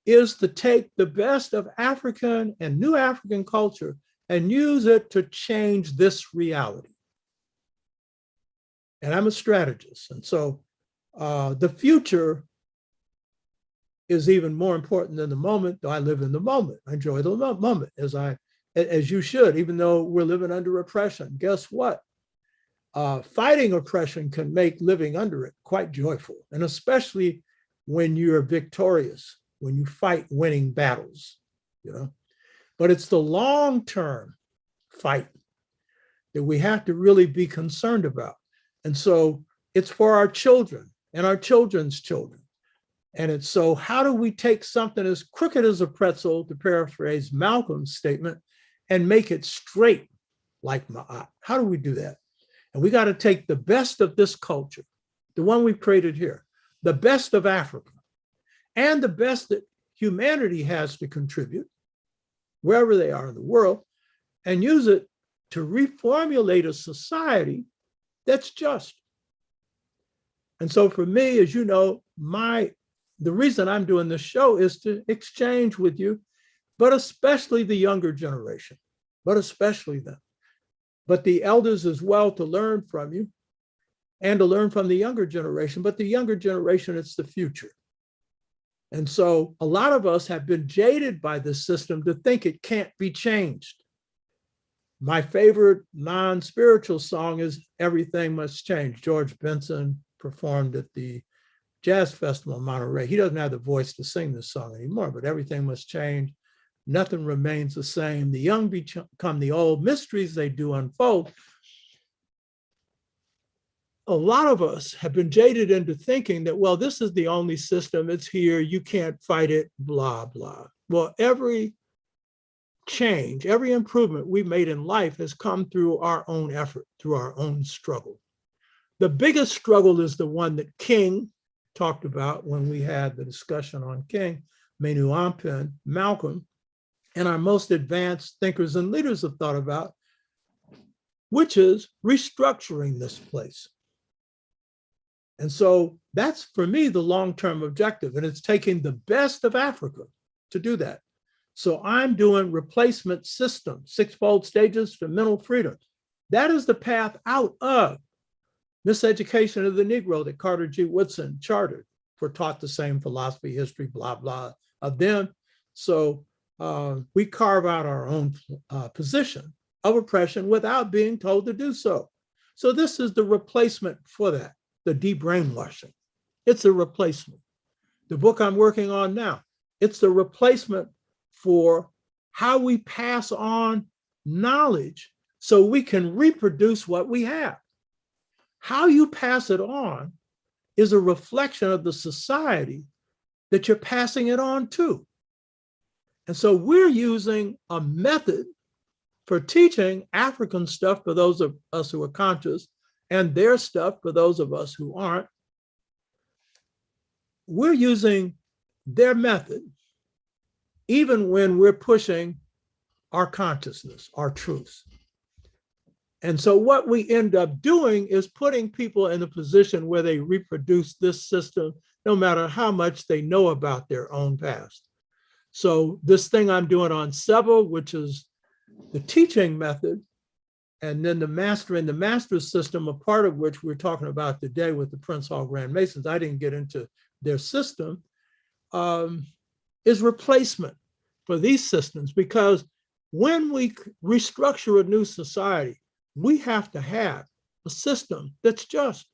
is to take the best of African and new African culture and use it to change this reality. And I'm a strategist. And so the future is even more important than the moment, though I live in the moment. I enjoy the moment as you should, even though we're living under oppression. Guess what? Fighting oppression can make living under it quite joyful, and especially when you're victorious, when you fight winning battles, But it's the long-term fight that we have to really be concerned about. And so it's for our children and our children's children. And it's so how do we take something as crooked as a pretzel, to paraphrase Malcolm's statement, and make it straight like Ma'at? How do we do that? And we got to take the best of this culture, the one we've created here, the best of Africa, and the best that humanity has to contribute, wherever they are in the world, and use it to reformulate a society that's just. And so for me, as you know, the reason I'm doing this show is to exchange with you, but especially the younger generation, but especially them. But the elders as well, to learn from you and to learn from the younger generation. But the younger generation, it's the future. And so a lot of us have been jaded by this system to think it can't be changed. My favorite non-spiritual song is Everything Must Change. George Benson performed at the Jazz Festival in Monterey. He doesn't have the voice to sing this song anymore, but everything must change. Nothing remains the same. The young become the old. Mysteries they do unfold. A lot of us have been jaded into thinking that, well, this is the only system. It's here. You can't fight it, blah, blah. Well, every change, every improvement we've made in life has come through our own effort, through our own struggle. The biggest struggle is the one that King talked about when we had the discussion on King, Menu Ampin, Malcolm, and our most advanced thinkers and leaders have thought about, which is restructuring this place. And so that's, for me, the long-term objective, and it's taking the best of Africa to do that. So I'm doing replacement systems, 6-fold stages for mental freedom. That is the path out of miseducation of the Negro that Carter G. Woodson chartered. We're taught the same philosophy, history, blah, blah, of them. So we carve out our own position of oppression without being told to do so. So this is the replacement for that, the de-brainwashing. It's a replacement. The book I'm working on now, it's the replacement for how we pass on knowledge so we can reproduce what we have. How you pass it on is a reflection of the society that you're passing it on to. And so we're using a method for teaching African stuff for those of us who are conscious, and their stuff for those of us who aren't. We're using their method, even when we're pushing our consciousness, our truths. And so what we end up doing is putting people in a position where they reproduce this system, no matter how much they know about their own past. So this thing I'm doing on Seva, which is the teaching method, and then the mastering the master system, a part of which we're talking about today with the Prince Hall Grand Masons, I didn't get into their system, is replacement for these systems. Because when we restructure a new society, we have to have a system that's just.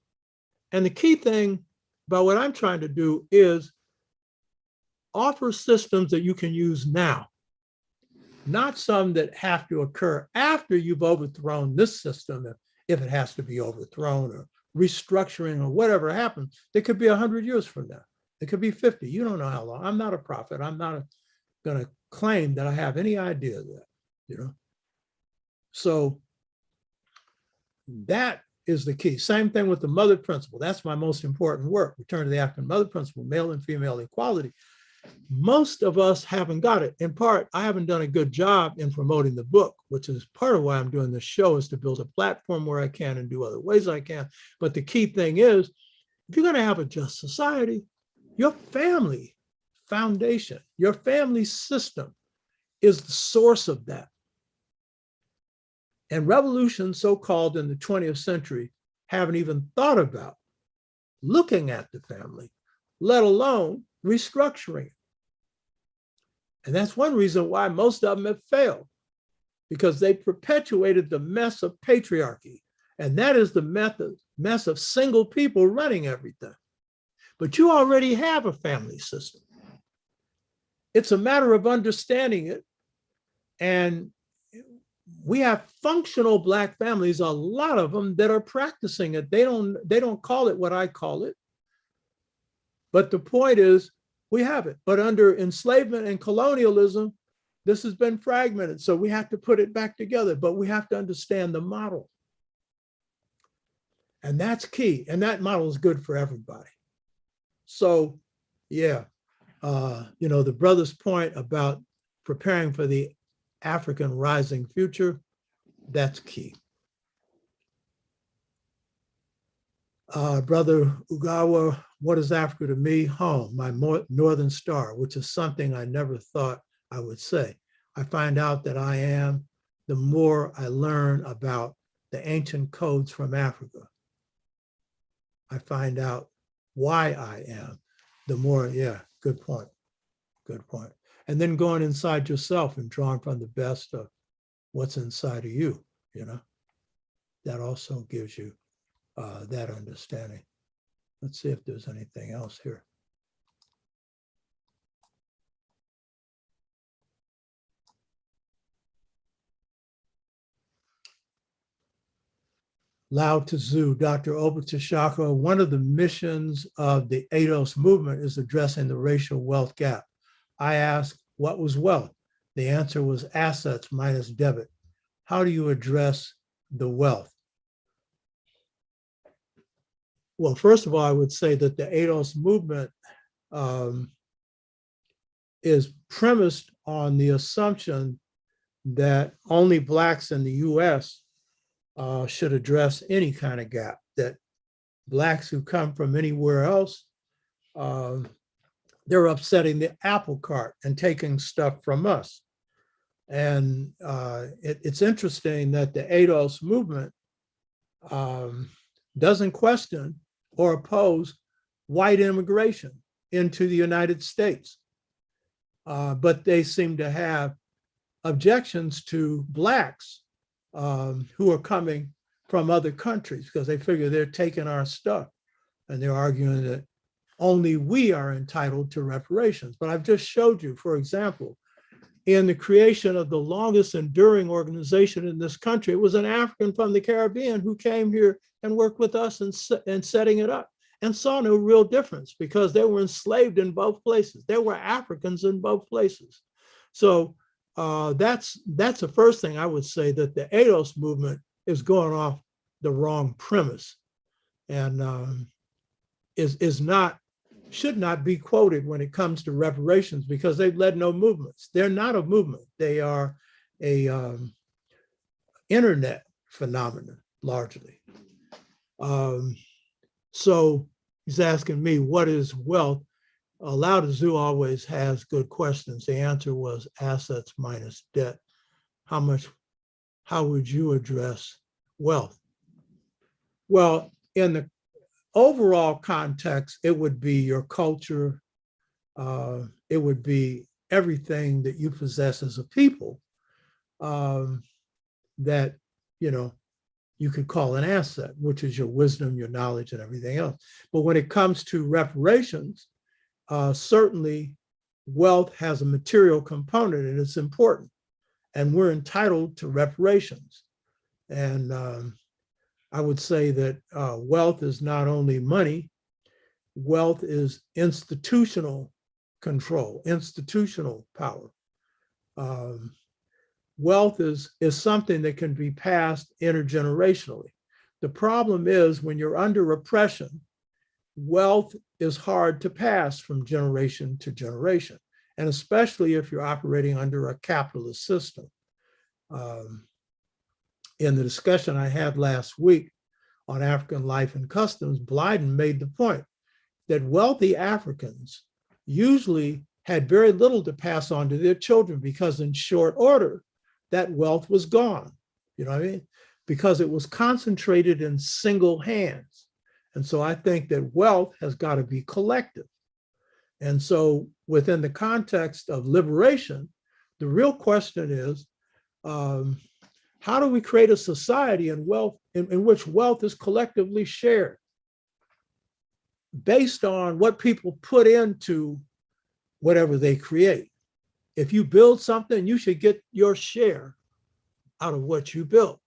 And the key thing about what I'm trying to do is offer systems that you can use now, not some that have to occur after you've overthrown this system, if it has to be overthrown, or restructuring or whatever happens. It could be 100 years from now. It could be 50. You don't know how long. I'm not a prophet. I'm not going to claim that I have any idea of that, you know. So that is the key. Same thing with the mother principle. That's my most important work. Return to the African mother principle, male and female equality. Most of us haven't got it. In part, I haven't done a good job in promoting the book, which is part of why I'm doing this show, is to build a platform where I can and do other ways I can. But the key thing is, if you're going to have a just society, your family foundation, your family system is the source of that. And revolutions, so-called in the 20th century, haven't even thought about looking at the family, let alone restructuring it. And that's one reason why most of them have failed, because they perpetuated the mess of patriarchy. And that is the mess of single people running everything. But you already have a family system. It's a matter of understanding it. And we have functional Black families, a lot of them, that are practicing it. They don't call it what I call it. But the point is, we have it. But under enslavement and colonialism, this has been fragmented. So we have to put it back together, but we have to understand the model. And that's key. And that model is good for everybody. So, yeah, you know, the brother's point about preparing for the African rising future, that's key. Brother Ugawa, what is Africa to me? Home, my northern star, which is something I never thought I would say. I find out that I am the more I learn about the ancient codes from Africa. I find out why I am, the more, yeah, good point, good point. And then going inside yourself and drawing from the best of what's inside of you, you know, that also gives you that understanding. Let's see if there's anything else here. Lao Tzu, Dr. Obachashaka, one of the missions of the ADOS movement is addressing the racial wealth gap. I asked, what was wealth? The answer was assets minus debit. How do you address the wealth? Well, first of all, I would say that the ADOS movement is premised on the assumption that only Blacks in the US should address any kind of gap, that Blacks who come from anywhere else, they're upsetting the apple cart and taking stuff from us. And it's interesting that the ADOS movement doesn't question or oppose white immigration into the United States. But they seem to have objections to Blacks who are coming from other countries because they figure they're taking our stuff, and they're arguing that only we are entitled to reparations. But I've just showed you, for example, in the creation of the longest enduring organization in this country, it was an African from the Caribbean who came here and worked with us in setting it up, and saw no real difference because they were enslaved in both places. There were Africans in both places. So that's the first thing I would say, that the ADOS movement is going off the wrong premise, and should not be quoted when it comes to reparations, because they've led no movements. They're not a movement. They are a internet phenomenon, largely. So he's asking me, what is wealth? Lao Tzu always has good questions. The answer was assets minus debt. How would you address wealth? Well, in the overall context, it would be your culture. It would be everything that you possess as a people that, you know, you could call an asset, which is your wisdom, your knowledge, and everything else. But when it comes to reparations, certainly wealth has a material component, and it's important. And we're entitled to reparations. And I would say that wealth is not only money, wealth is institutional control, institutional power. Wealth is something that can be passed intergenerationally. The problem is when you're under oppression, wealth is hard to pass from generation to generation, and especially if you're operating under a capitalist system. In the discussion I had last week on African life and customs, Blyden made the point that wealthy Africans usually had very little to pass on to their children because in short order, that wealth was gone, you know what I mean? Because it was concentrated in single hands. And so I think that wealth has got to be collective. And so within the context of liberation, the real question is, how do we create a society in which wealth is collectively shared based on what people put into whatever they create? If you build something, you should get your share out of what you built.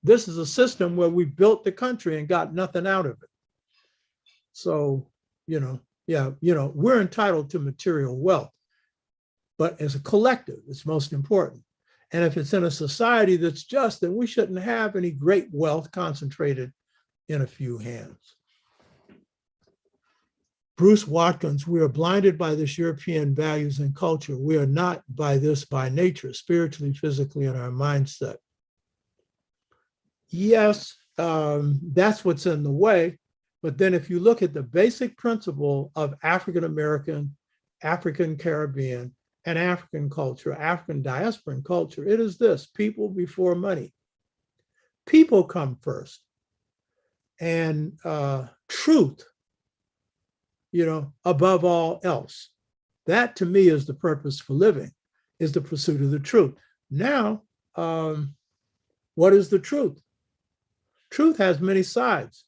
This is a system where we built the country and got nothing out of it. So, we're entitled to material wealth, but as a collective, it's most important. And if it's in a society that's just, then we shouldn't have any great wealth concentrated in a few hands. Bruce Watkins, we are blinded by this European values and culture. We are not by this by nature, spiritually, physically, in our mindset. Yes, that's what's in the way. But then if you look at the basic principle of African-American, African Caribbean, and African culture, African diasporan culture, it is this: people before money. People come first. And truth, above all else. That to me is the purpose for living, is the pursuit of the truth. Now, what is the truth? Truth has many sides.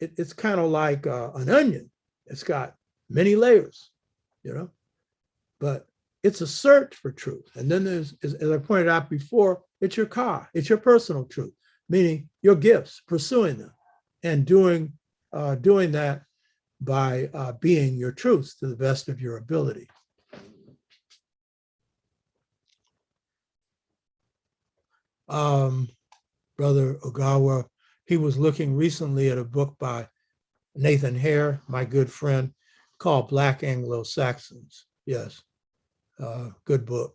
It's kind of like an onion. It's got many layers, but it's a search for truth. And then there's, as I pointed out before, it's your car, it's your personal truth, meaning your gifts, pursuing them and doing that by being your truth to the best of your ability. Brother Ogawa, he was looking recently at a book by Nathan Hare, my good friend, called Black Anglo-Saxons. Yes, good book.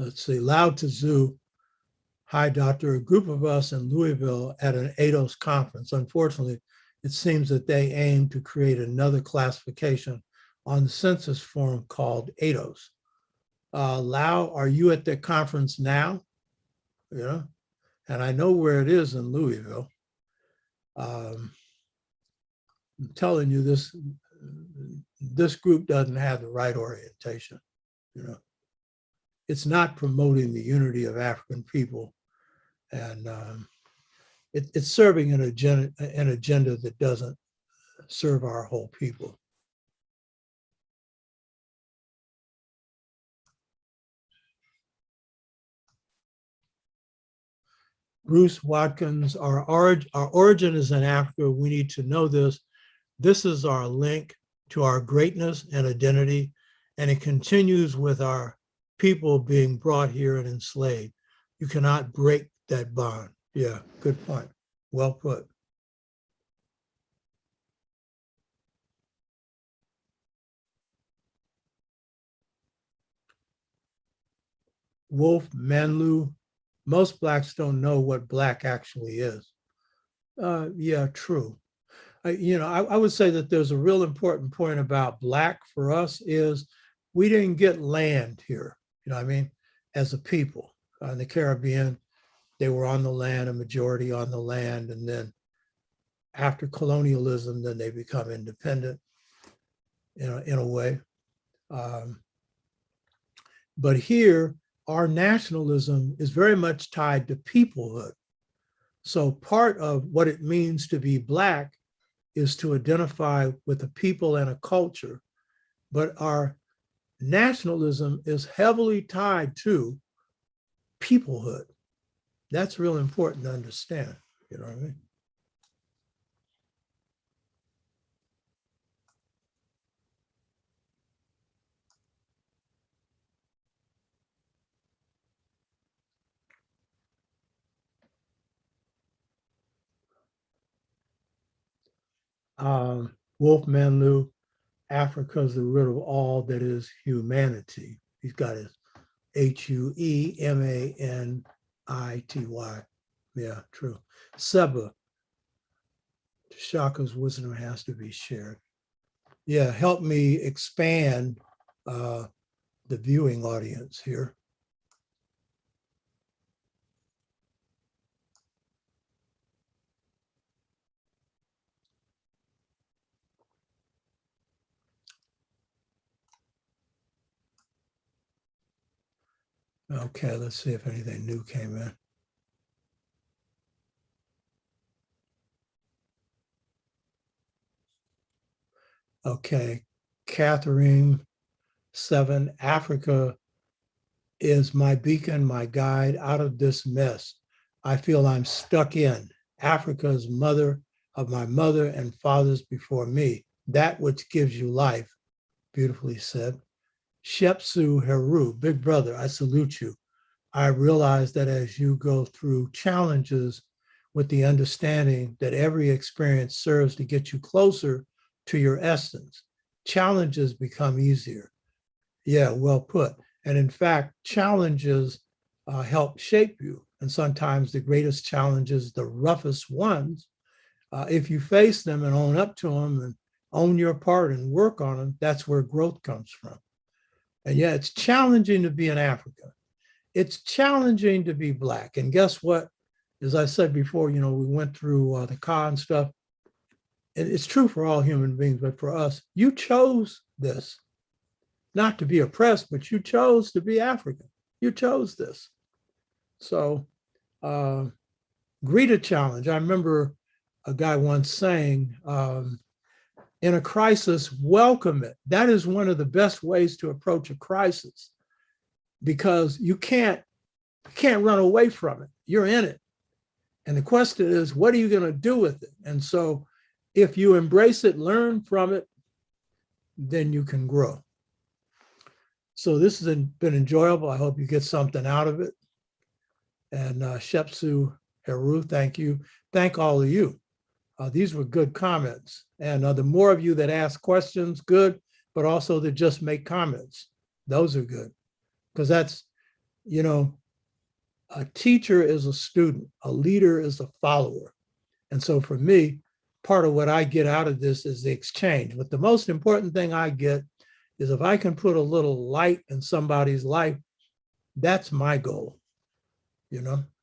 Let's see, Lao Tzu. Hi, doctor. A group of us in Louisville at an ADOS conference. Unfortunately, it seems that they aim to create another classification on the census form called ADOS. Lao, are you at the conference now? And I know where it is in Louisville. I'm telling you, this group doesn't have the right orientation. It's not promoting the unity of African people, and it's serving an agenda that doesn't serve our whole people. Bruce Watkins, our origin is in Africa. We need to know this. This is our link to our greatness and identity, and it continues with our people being brought here and enslaved. You cannot break that bond. Yeah, good point. Well put. Wolf Manlu, most Blacks don't know what Black actually is. Yeah, true. I would say that there's a real important point about Black for us is we didn't get land here, what I mean, as a people. In the Caribbean, they were on the land, a majority on the land, and then after colonialism, then they become independent in a way. But here, our nationalism is very much tied to peoplehood. So part of what it means to be Black is to identify with a people and a culture. But our nationalism is heavily tied to peoplehood. That's real important to understand. You know what I mean? Wolfman Liu, Africa is the root of all that is humanity. He's got his Huemanity. Yeah, true. Seba, Shaka's wisdom has to be shared. Yeah, help me expand the viewing audience here. Okay, let's see if anything new came in. Okay, Catherine 7, Africa is my beacon, my guide out of this mess. I feel I'm stuck in. Africa is mother of my mother and fathers before me, that which gives you life, beautifully said. Shepsu Heru, big brother, I salute you. I realize that as you go through challenges with the understanding that every experience serves to get you closer to your essence, challenges become easier. Yeah, well put. And in fact, challenges help shape you. And sometimes the greatest challenges, the roughest ones, if you face them and own up to them and own your part and work on them, that's where growth comes from. And yeah, it's challenging to be in Africa. It's challenging to be Black. And guess what? As I said before, we went through the C.O.R.E and stuff. And it's true for all human beings, but for us, you chose this. Not to be oppressed, but you chose to be African. You chose this. So greet a challenge. I remember a guy once saying, in a crisis, welcome it. That is one of the best ways to approach a crisis because you can't run away from it. You're in it. And the question is, what are you going to do with it? And so if you embrace it, learn from it, then you can grow. So this has been enjoyable. I hope you get something out of it. And Shepsu Heru, thank you. Thank all of you. These were good comments. And the more of you that ask questions, good, but also that just make comments. Those are good. Because that's, a teacher is a student, a leader is a follower. And so for me, part of what I get out of this is the exchange. But the most important thing I get is if I can put a little light in somebody's life, that's my goal.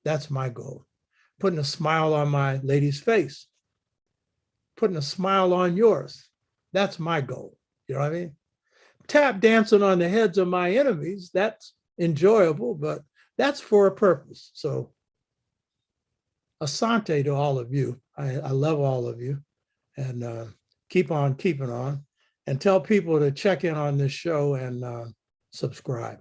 That's my goal. Putting a smile on my lady's face, putting a smile on yours. That's my goal. You know what I mean? Tap dancing on the heads of my enemies, that's enjoyable, but that's for a purpose. So asante to all of you. I love all of you. And keep on keeping on. And tell people to check in on this show and subscribe.